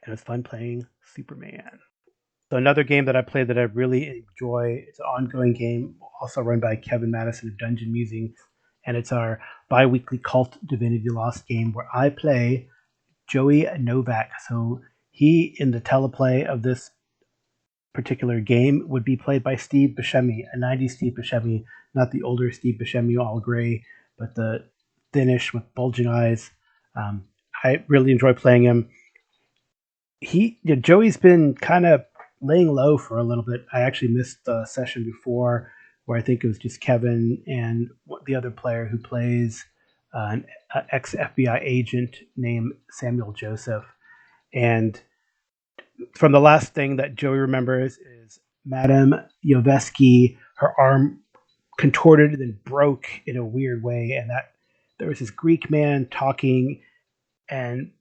and it was fun playing Superman. So another game that I played that I really enjoy, it's an ongoing game, also run by Kevin Madison of Dungeon Musings, and it's our bi-weekly Cult Divinity Lost game where I play Joey Novak. So he, in the teleplay of this particular game, would be played by Steve Buscemi, a 90s Steve Buscemi, not the older Steve Buscemi, all gray, but the thinnish with bulging eyes. I really enjoy playing him. Joey's been kind of laying low for a little bit. I actually missed the session before where I think it was just Kevin and the other player who plays an ex-FBI agent named Samuel Joseph. And from the last thing that Joey remembers is Madame Yoveski, her arm contorted and then broke in a weird way, and that there was this Greek man talking, and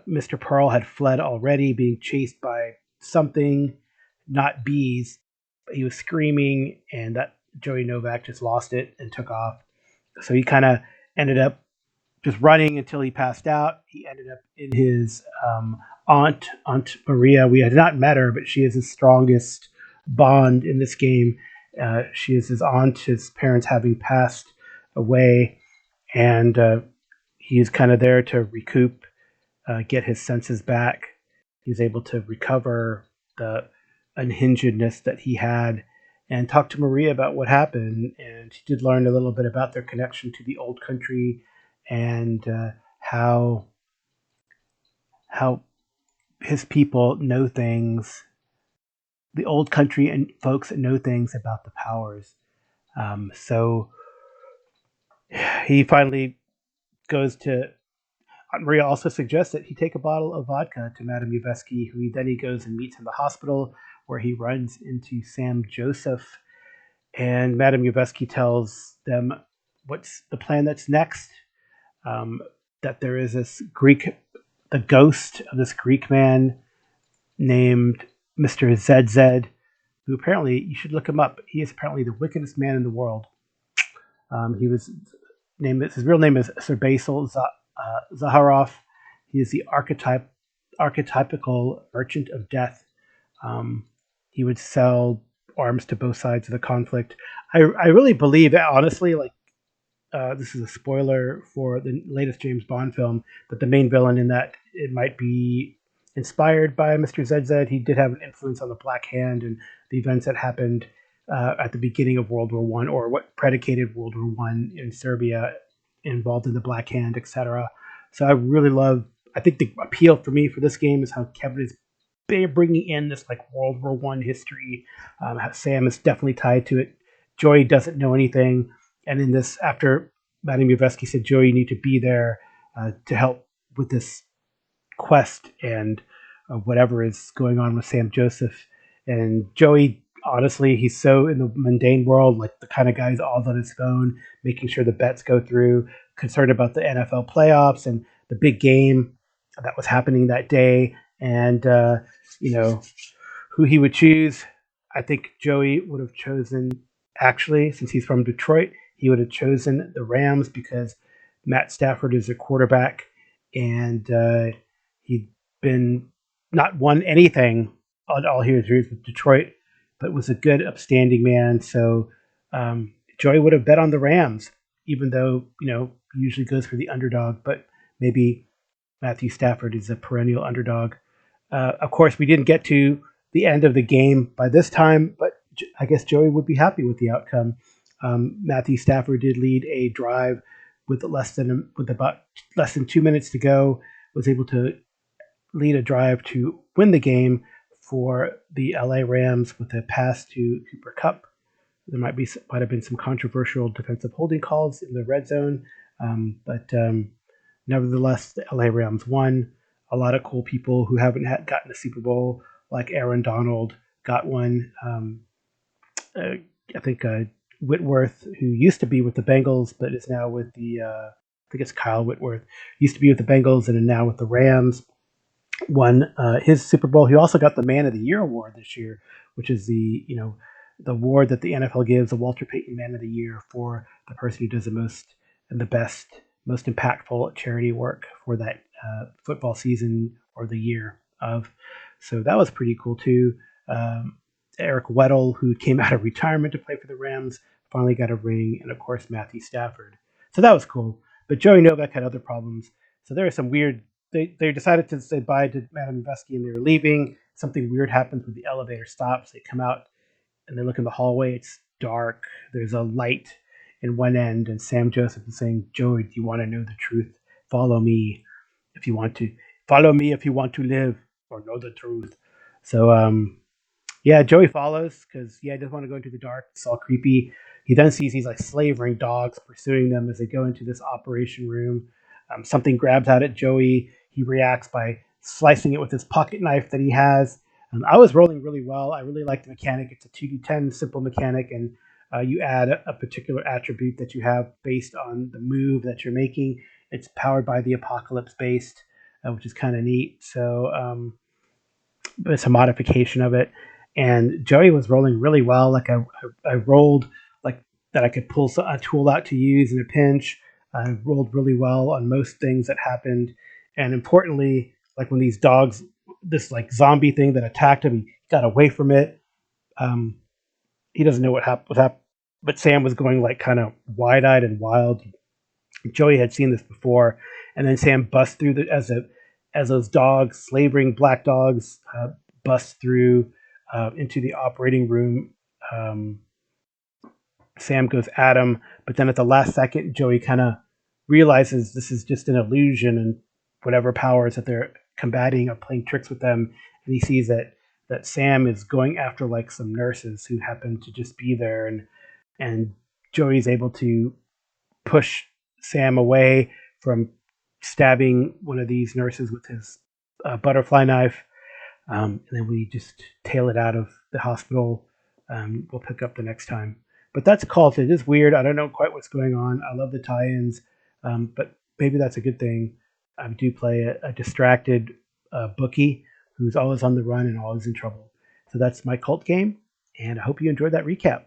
Mr. Pearl had fled already, being chased by something, not bees. But he was screaming, and that Joey Novak just lost it and took off. So he kind of ended up just running until he passed out. He ended up in his Aunt Maria. We had not met her, but she is the strongest Bond in this game. She is his aunt, his parents having passed away, and he's kind of there to recoup, get his senses back. He's able to recover the unhingedness that he had and talk to Maria about what happened. And he did learn a little bit about their connection to the old country and how his people know things, the old country and folks that know things about the powers. So he finally goes to. Maria also suggests that he take a bottle of vodka to Madame Uvesky, who then he goes and meets in the hospital, where he runs into Sam Joseph. And Madame Uvesky tells them what's the plan that's next. That there is the ghost of this Greek man named Mr. ZZ, who apparently, you should look him up. He is apparently the wickedest man in the world. His real name is Sir Basil Zaharoff. He is the archetypical merchant of death. He would sell arms to both sides of the conflict. I really believe, honestly, this is a spoiler for the latest James Bond film, but the main villain in that, it might be inspired by Mr. ZZ. He did have an influence on the Black Hand and the events that happened at the beginning of World War One, or what predicated World War One in Serbia, involved in the Black Hand, etc. So I think the appeal for me for this game is how Kevin is bringing in this World War One history. Sam is definitely tied to it. Joey doesn't know anything, and in this, after Madame Uvesky said, "Joey, you need to be there to help with this quest and whatever is going on with Sam Joseph." And Joey, honestly, he's so in the mundane world, the kind of guy who's always on his phone, making sure the bets go through, concerned about the NFL playoffs and the big game that was happening that day, and who he would choose. I think Joey would have chosen, actually, since he's from Detroit, he would have chosen the Rams because Matt Stafford is a quarterback, and he'd been not won anything all his years with Detroit, but was a good, upstanding man. So Joey would have bet on the Rams, even though he usually goes for the underdog. But maybe Matthew Stafford is a perennial underdog. Of course, we didn't get to the end of the game by this time, but I guess Joey would be happy with the outcome. Matthew Stafford did lead a drive with about less than 2 minutes to go. Was able to lead a drive to win the game for the LA Rams with a pass to Cooper Kupp. There might have been some controversial defensive holding calls in the red zone, but nevertheless, the LA Rams won. A lot of cool people who haven't gotten a Super Bowl, like Aaron Donald, got one. I think Whitworth, who used to be with the Bengals, but is now with I think it's Kyle Whitworth, used to be with the Bengals and is now with the Rams, won his Super Bowl. He also got the Man of the Year award this year, which is the award that the NFL gives, the Walter Payton Man of the Year, for the person who does the most and the best, most impactful charity work for that football season or the year of. So that was pretty cool too. Eric Weddle, who came out of retirement to play for the Rams, finally got a ring, and of course Matthew Stafford. So that was cool. But Joey Novak had other problems. So there was some weird. They decided to say bye to Madame Uvesky and they were leaving. Something weird happens when the elevator stops. They come out and they look in the hallway. It's dark. There's a light in one end, and Sam Joseph is saying, "Joey, do you want to know the truth? Follow me if you want to. Follow me if you want to live or know the truth." So yeah, Joey follows because he doesn't want to go into the dark. It's all creepy. He then sees these slavering dogs pursuing them as they go into this operation room. Something grabs out at Joey. He reacts by slicing it with his pocket knife that he has. I was rolling really well. I really like the mechanic. It's a 2d10 simple mechanic, and you add a particular attribute that you have based on the move that you're making. It's powered by the Apocalypse based, which is kind of neat. So it's a modification of it. And Joey was rolling really well. I rolled that I could pull a tool out to use in a pinch. I rolled really well on most things that happened. And importantly, when these dogs, this zombie thing that attacked him, he got away from it. he doesn't know what happened. But Sam was going like kind of wide-eyed and wild. Joey had seen this before, and then Sam busts through as those dogs, slavering black dogs, bust through into the operating room. Um, Sam goes at him, but then at the last second, Joey kind of realizes this is just an illusion, and whatever powers that they're combating are playing tricks with them, and he sees that Sam is going after like some nurses who happen to just be there, and Joey's able to push Sam away from stabbing one of these nurses with his butterfly knife. And then we just tail it out of the hospital. We'll pick up the next time. But that's Cult. It is weird. I don't know quite what's going on. I love the tie-ins, but maybe that's a good thing. I do play a distracted bookie who's always on the run and always in trouble. So that's my Cult game, and I hope you enjoyed that recap.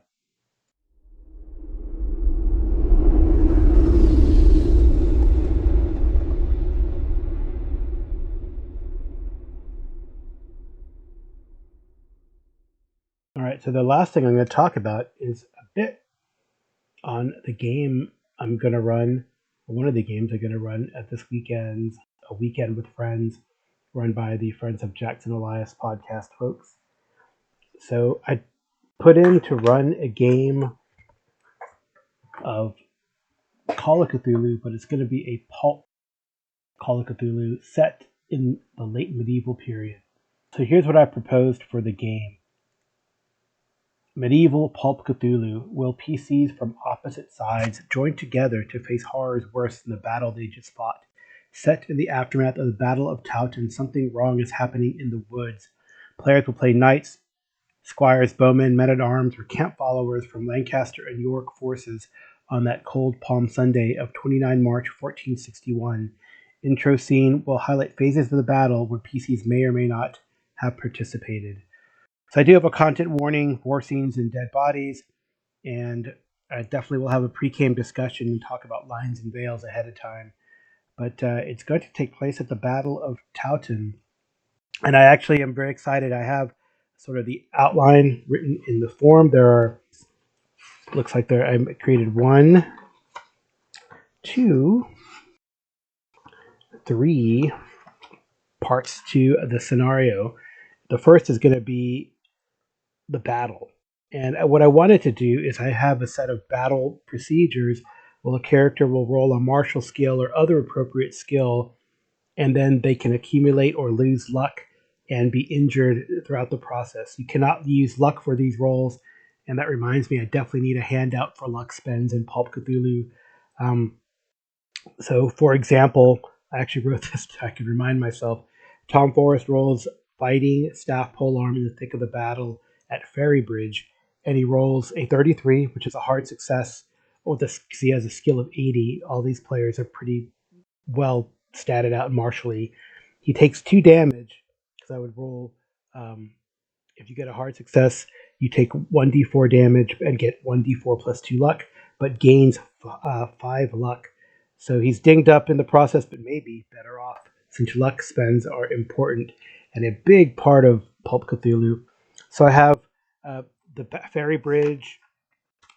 All right, so the last thing I'm going to talk about is a bit on the game I'm going to run, or one of the games I'm going to run at this weekend, a weekend with friends, run by the Friends of Jackson Elias podcast folks. So I put in to run a game of Call of Cthulhu, but it's going to be a pulp Call of Cthulhu set in the late medieval period. So here's what I proposed for the game. Medieval Pulp Cthulhu. Will PCs from opposite sides join together to face horrors worse than the battle they just fought? Set in the aftermath of the Battle of Towton, something wrong is happening in the woods. Players will play knights, squires, bowmen, men-at-arms, or camp followers from Lancaster and York forces on that cold Palm Sunday of 29 March 1461. Intro scene will highlight phases of the battle where PCs may or may not have participated. So I do have a content warning, war scenes and dead bodies, and I definitely will have a pre-game discussion and talk about lines and veils ahead of time. But it's going to take place at the Battle of Towton, and I actually am very excited. I have sort of the outline written in the form. Looks like I created 1, 2, 3 parts to the scenario. The first is going to be the battle. And what I wanted to do is I have a set of battle procedures where a character will roll a martial skill or other appropriate skill, and then they can accumulate or lose luck and be injured throughout the process. You cannot use luck for these rolls, and that reminds me, I definitely need a handout for luck spends in Pulp Cthulhu. So, for example, I actually wrote this so I could remind myself. Tom Forrest rolls fighting staff polearm in the thick of the battle at Ferrybridge, and he rolls a 33, which is a hard success. Because he has a skill of 80. All these players are pretty well statted out martially. He takes 2 damage, because I would roll, if you get a hard success, you take 1d4 damage and get 1d4 plus 2 luck, but gains 5 luck. So he's dinged up in the process, but maybe better off, since luck spends are important and a big part of Pulp Cthulhu. So I have the Ferrybridge,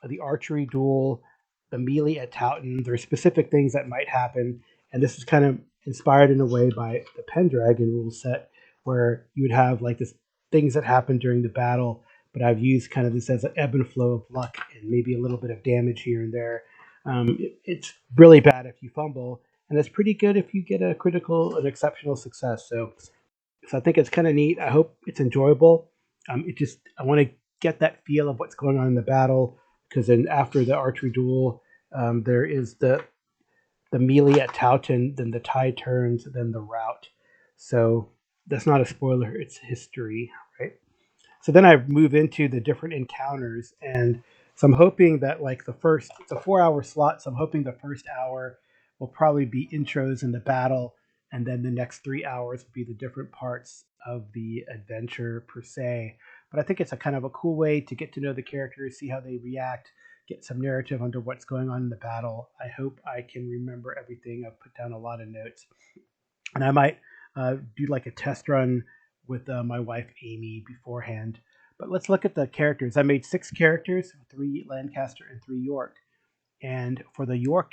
the archery duel, the melee at Towton. There are specific things that might happen, and this is kind of inspired in a way by the Pendragon rule set, where you would have like this things that happen during the battle, but I've used kind of this as an ebb and flow of luck and maybe a little bit of damage here and there. It's really bad if you fumble, and it's pretty good if you get a critical and exceptional success. So I think it's kind of neat. I hope it's enjoyable. I want to get that feel of what's going on in the battle, because then after the archery duel, there is the melee at Towton, then the tide turns, then the rout. So that's not a spoiler, it's history, right? So then I move into the different encounters, and so I'm hoping that like it's a 4-hour slot, so I'm hoping the first hour will probably be intros in the battle, and then the next 3 hours will be the different parts of the adventure per se. But I think it's a kind of a cool way to get to know the characters, see how they react, get some narrative under what's going on in the battle. I hope I can remember everything. I've put down a lot of notes. And I might do like a test run with my wife, Amy, beforehand. But let's look at the characters. I made 6 characters, 3 Lancaster and 3 York. And for the York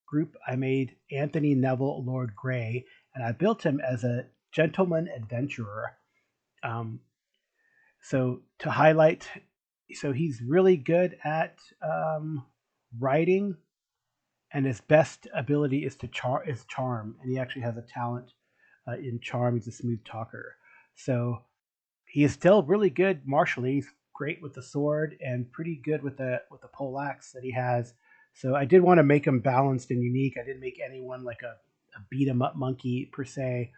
group, I made Anthony Neville Lord Grey, and I built him as a gentleman adventurer. Um, so to highlight, so he's really good at writing, and his best ability is to charm, and he actually has a talent in charm. He's a smooth talker. So he is still really good martially. He's great with the sword and pretty good with the poleaxe that he has. So I did want to make him balanced and unique. I didn't make anyone like a beat 'em up monkey per se,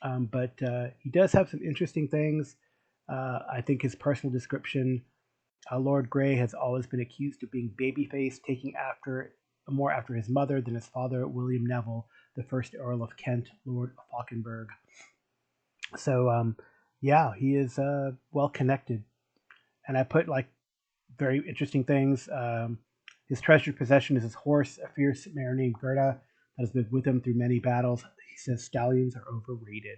but he does have some interesting things. I think his personal description, Lord Grey has always been accused of being babyface, taking more after his mother than his father, William Neville, the first Earl of Kent, Lord Fauconberg. So yeah, he is well connected, and I put like very interesting things. His treasured possession is his horse, a fierce mare named Gerda that has been with him through many battles. He says stallions are overrated.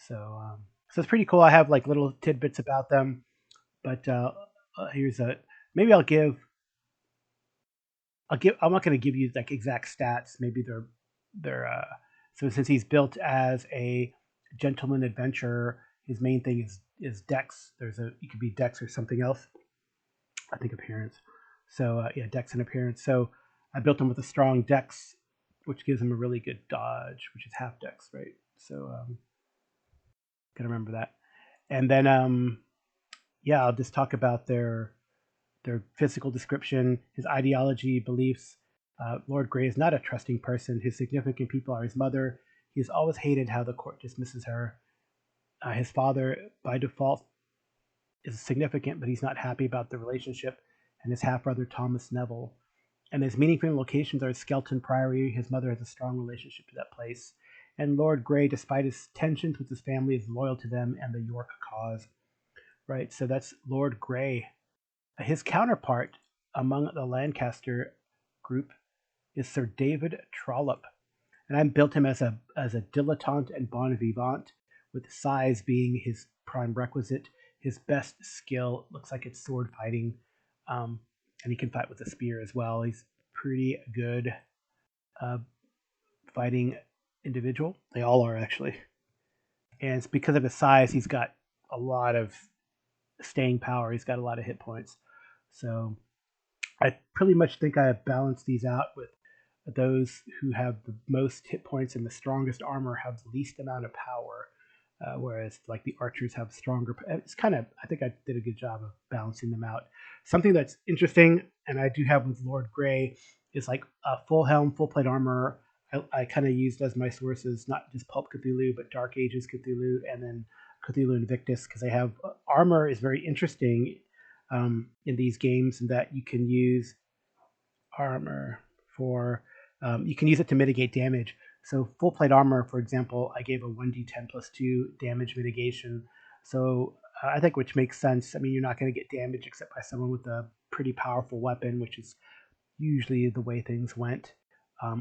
So it's pretty cool. I have like little tidbits about them, but here's a maybe I'm not going to give you like exact stats. Maybe they're so since he's built as a gentleman adventurer, his main thing is dex. It could be dex or something else. I think appearance. So yeah, dex and appearance. So I built him with a strong dex, which gives him a really good dodge, which is half dex, right? So gotta remember that. And then yeah, I'll just talk about their physical description, his ideology, beliefs. Lord Grey is not a trusting person. His significant people are his mother. He has always hated how the court dismisses her. His father, by default, is significant, but he's not happy about the relationship, and his half-brother Thomas Neville. And his meaningful locations are Skelton Priory. His mother has a strong relationship to that place. And Lord Grey, despite his tensions with his family, is loyal to them and the York cause. Right, so that's Lord Grey. His counterpart among the Lancaster group is Sir David Trollope, and I built him as a dilettante and bon vivant, with size being his prime requisite. His best skill looks like it's sword fighting, and he can fight with a spear as well. He's pretty good fighting individual. They all are actually, and it's because of his size. He's got a lot of staying power. He's got a lot of hit points. So I pretty much think I have balanced these out with those who have the most hit points and the strongest armor have the least amount of power, whereas like the archers have stronger. It's kind of, I think I did a good job of balancing them out. Something that's interesting, and I do have with Lord Grey, is like a full helm, full plate armor. I kind of used as my sources not just Pulp Cthulhu, but Dark Ages Cthulhu, and then Cthulhu Invictus, because they have armor is very interesting in these games, in that you can use armor for you can use it to mitigate damage. So full plate armor, for example, I gave a 1d10 plus 2 damage mitigation. So I think which makes sense. I mean, you're not going to get damage except by someone with a pretty powerful weapon, which is usually the way things went,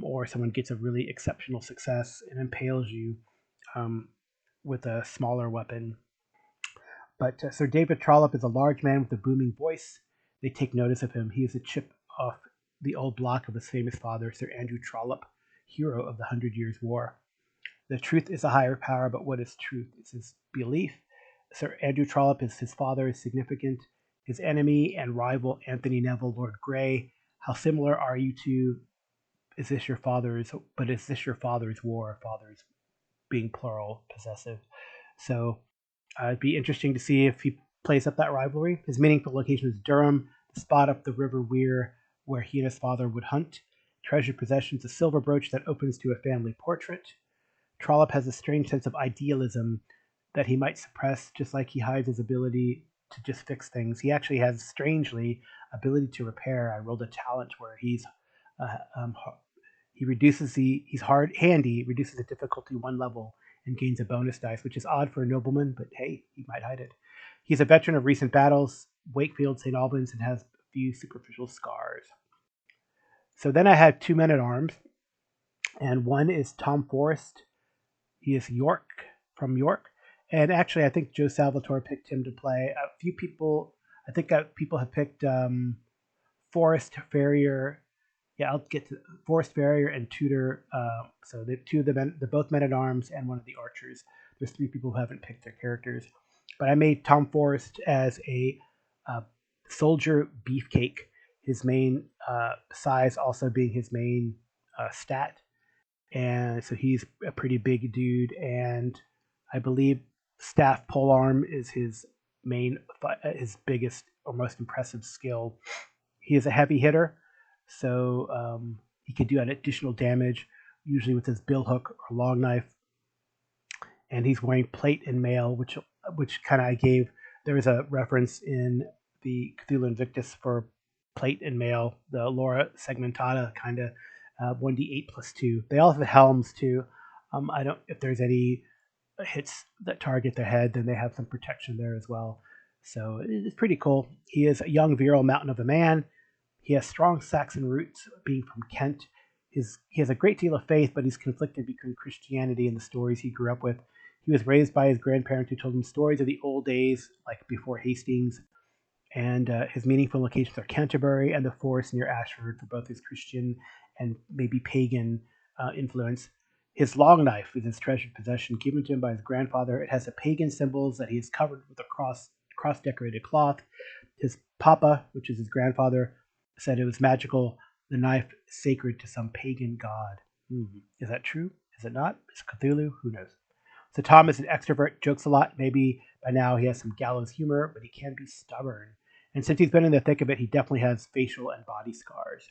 or someone gets a really exceptional success and impales you with a smaller weapon. But Sir David Trollope is a large man with a booming voice. They take notice of him. He is a chip off the old block of his famous father, Sir Andrew Trollope, hero of the 100 Years' War. The truth is a higher power, but what is truth? It's his belief. Sir Andrew Trollope is his father is significant. His enemy and rival, Anthony Neville, Lord Grey. How similar are you two? Is this your father's war? Father's being plural, possessive. So it'd be interesting to see if he plays up that rivalry. His meaningful location is Durham, the spot up the River Wear where he and his father would hunt. Treasured possessions, a silver brooch that opens to a family portrait. Trollope has a strange sense of idealism that he might suppress, just like he hides his ability to just fix things. He actually has, strangely, ability to repair. I rolled a talent where he's handy, reduces the difficulty 1 level, and gains a bonus dice, which is odd for a nobleman, but hey, he might hide it. He's a veteran of recent battles, Wakefield, St. Albans, and has a few superficial scars. So then I had 2 men-at-arms, and one is Tom Forrest. He is from York, And actually, I think Joe Salvatore picked him to play. A few people, I think people have picked Forrest Farrier. Yeah, I'll get to Forrest Farrier and Tudor. So the two of the men, the both men at arms and one of the archers. There's three people who haven't picked their characters, but I made Tom Forrest as a uh, soldier beefcake. His main size also being his main stat, and so he's a pretty big dude. And I believe staff polearm is his main, his biggest or most impressive skill. He is a heavy hitter, so he can do an additional damage, usually with his bill hook or long knife. And he's wearing plate and mail, which kind of I gave. There is a reference in the Cthulhu Invictus for plate and mail, the Laura Segmentata kind of 1d8 plus 2. They all have helms too. I don't if there's any hits that target their head, then they have some protection there as well. So it's pretty cool. He is a young, virile mountain of a man. He has strong Saxon roots, being from Kent. He has a great deal of faith, but he's conflicted between Christianity and the stories he grew up with. He was raised by his grandparents who told him stories of the old days, like before Hastings, and his meaningful locations are Canterbury and the forest near Ashford for both his Christian and maybe pagan influence. His long knife is his treasured possession, given to him by his grandfather. It has the pagan symbols that he has covered with a cross-decorated cloth. His papa, which is his grandfather, said it was magical. The knife sacred to some pagan god. Is that true? Is it not? Is it Cthulhu? Who knows? So Tom is an extrovert, jokes a lot. Maybe by now he has some gallows humor, but he can be stubborn. And since he's been in the thick of it, he definitely has facial and body scars.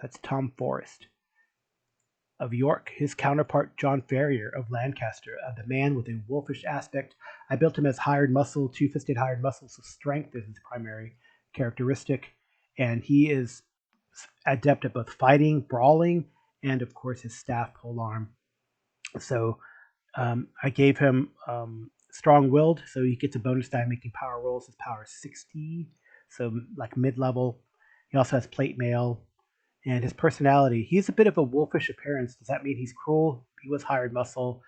That's Tom Forrest. Of York, his counterpart John Ferrier of Lancaster, the man with a wolfish aspect. I built him as hired muscle, two-fisted hired muscle, so strength is his primary characteristic. And he is adept at both fighting, brawling, and of course his staff polearm. So I gave him strong-willed, so he gets a bonus die making power rolls. His power is 60, so like mid-level. He also has plate mail. And his personality, he's a bit of a wolfish appearance. Does that mean he's cruel? He was hired muscle.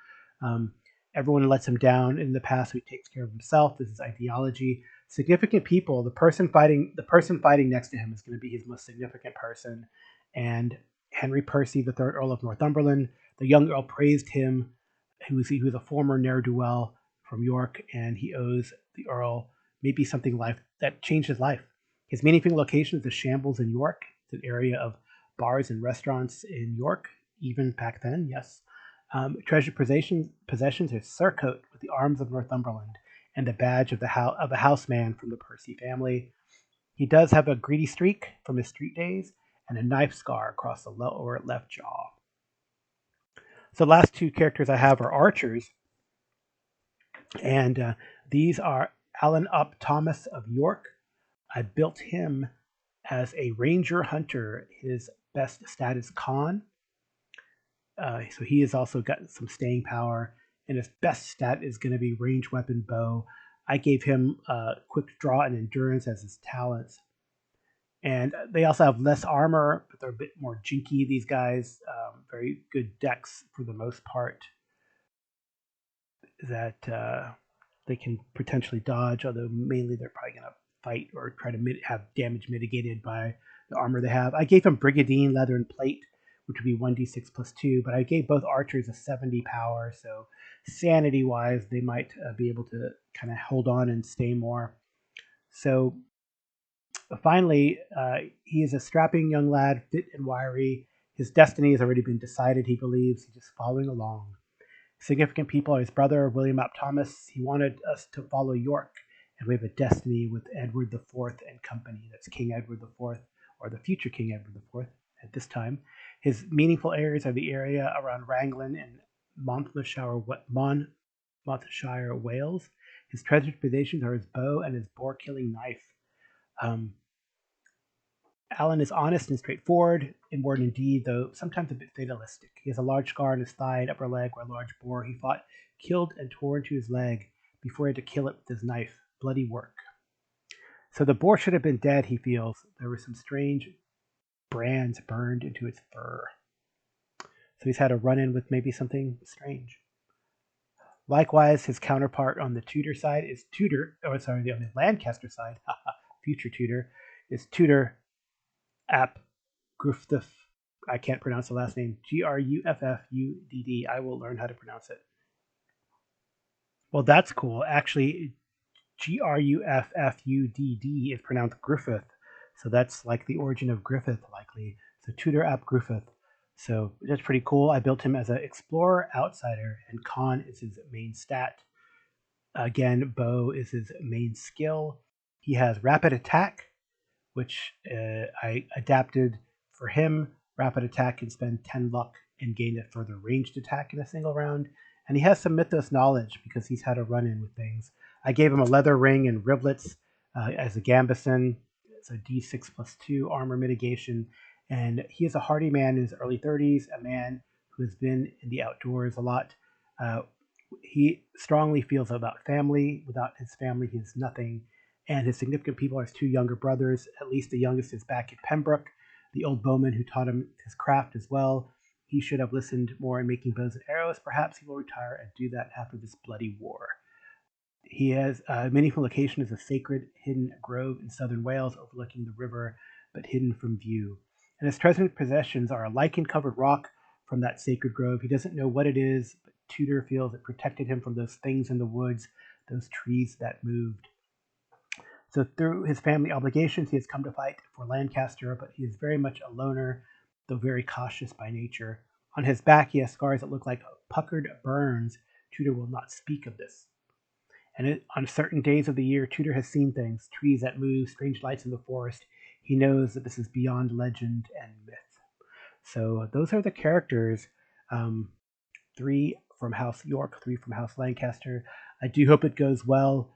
Everyone lets him down in the past, so he takes care of himself. This is ideology. Significant people. The person fighting next to him is going to be his most significant person. And Henry Percy, the third Earl of Northumberland, the young Earl praised him. He was a former ne'er-do-well from York, and he owes the Earl maybe something that changed his life. His meaningful location is the Shambles in York. It's an area of bars and restaurants in York, even back then, yes. Treasured possessions are surcoat with the arms of Northumberland and the badge of a houseman from the Percy family. He does have a greedy streak from his street days and a knife scar across the lower left jaw. So the last two characters I have are archers, and these are Alan Up Thomas of York. I built him as a ranger hunter. His best stat is con. So he has also got some staying power, and his best stat is going to be range weapon bow. I gave him quick draw and endurance as his talents. And they also have less armor, but they're a bit more jinky, these guys. Very good decks for the most part that they can potentially dodge, although mainly they're probably going to fight or try to have damage mitigated by the armor they have. I gave him Brigadine, leather, and plate, which would be 1d6 plus 2, but I gave both archers a 70 power, so sanity-wise, they might be able to kind of hold on and stay more. So finally, he is a strapping young lad, fit and wiry. His destiny has already been decided, he believes. He's just following along. Significant people are his brother, William Ap Thomas. He wanted us to follow York, and we have a destiny with Edward IV and company. That's King Edward IV, or the future King Edward IV at this time. His meaningful areas are the area around Raglan and Monmouthshire, Wales. His treasured possessions are his bow and his boar-killing knife. Alan is honest and straightforward, in word and deed, though sometimes a bit fatalistic. He has a large scar on his thigh and upper leg where a large boar he fought killed and tore into his leg before he had to kill it with his knife. Bloody work. So the boar should have been dead, he feels. There were some strange brands burned into its fur. So he's had a run-in with maybe something strange. Likewise, his counterpart on the Tudor side is on the Lancaster side, future Tudor, is Tudor Ap Gruffth. I can't pronounce the last name. Gruffudd. I will learn how to pronounce it. Well, that's cool. Actually, Gruffudd is pronounced Griffith. So that's like the origin of Griffith, likely. So Tudor Ap Griffith. So that's pretty cool. I built him as an explorer outsider, and con is his main stat. Again, bow is his main skill. He has rapid attack, which I adapted for him. Rapid attack can spend 10 luck and gain a further ranged attack in a single round. And he has some mythos knowledge because he's had a run-in with things. I gave him a leather ring and riblets as a Gambison. It's a D6 plus 2 armor mitigation. And he is a hardy man in his early 30s, a man who has been in the outdoors a lot. He strongly feels about family. Without his family, he is nothing. And his significant people are his 2 younger brothers. At least the youngest is back at Pembroke, the old bowman who taught him his craft as well. He should have listened more in making bows and arrows. Perhaps he will retire and do that after this bloody war. He has a meaningful location as a sacred hidden grove in southern Wales overlooking the river, but hidden from view. And his treasured possessions are a lichen-covered rock from that sacred grove. He doesn't know what it is, but Tudor feels it protected him from those things in the woods, those trees that moved. So through his family obligations, he has come to fight for Lancaster, but he is very much a loner, though very cautious by nature. On his back, he has scars that look like puckered burns. Tudor will not speak of this. And on certain days of the year, Tudor has seen things, trees that move, strange lights in the forest. He knows that this is beyond legend and myth. So those are the characters. 3 from House York, 3 from House Lancaster. I do hope it goes well.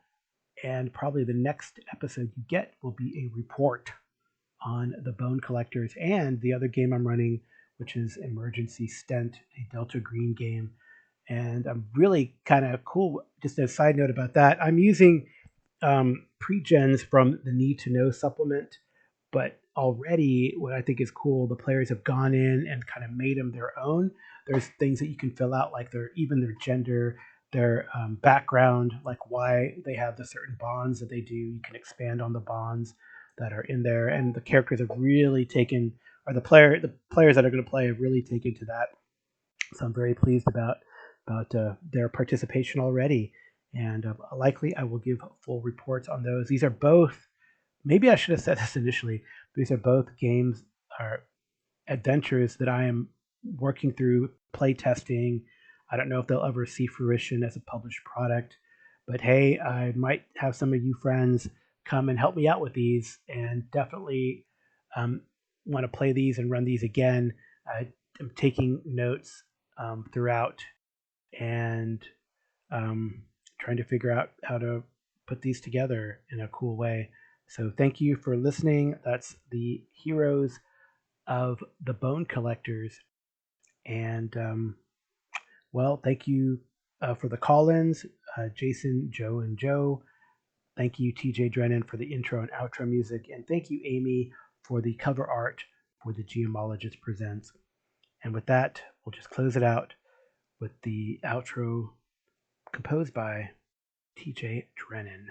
And probably the next episode you get will be a report on the Bone Collectors and the other game I'm running, which is Emergency Stent, a Delta Green game. And I'm really kind of cool. Just a side note about that, I'm using pre-gens from the Need to Know supplement, but already what I think is cool, the players have gone in and kind of made them their own. There's things that you can fill out, like their gender, their background, like why they have the certain bonds that they do. You can expand on the bonds that are in there, and the characters have really taken, or the players that are going to play have really taken to that. So I'm very pleased about their participation already, and likely I will give full reports on those. These are both, maybe I should have said this initially, these are both games or adventures that I am working through, play testing. I don't know if they'll ever see fruition as a published product, but hey, I might have some of you friends come and help me out with these, and definitely want to play these and run these again. I'm taking notes throughout and trying to figure out how to put these together in a cool way. So thank you for listening. That's the Heroes of the Bone Collectors. And well, thank you for the call-ins, Jason, Joe, and Joe. Thank you, TJ Drennan, for the intro and outro music. And thank you, Amy, for the cover art for the Geomologist Presents. And with that, we'll just close it out with the outro composed by TJ Drennan.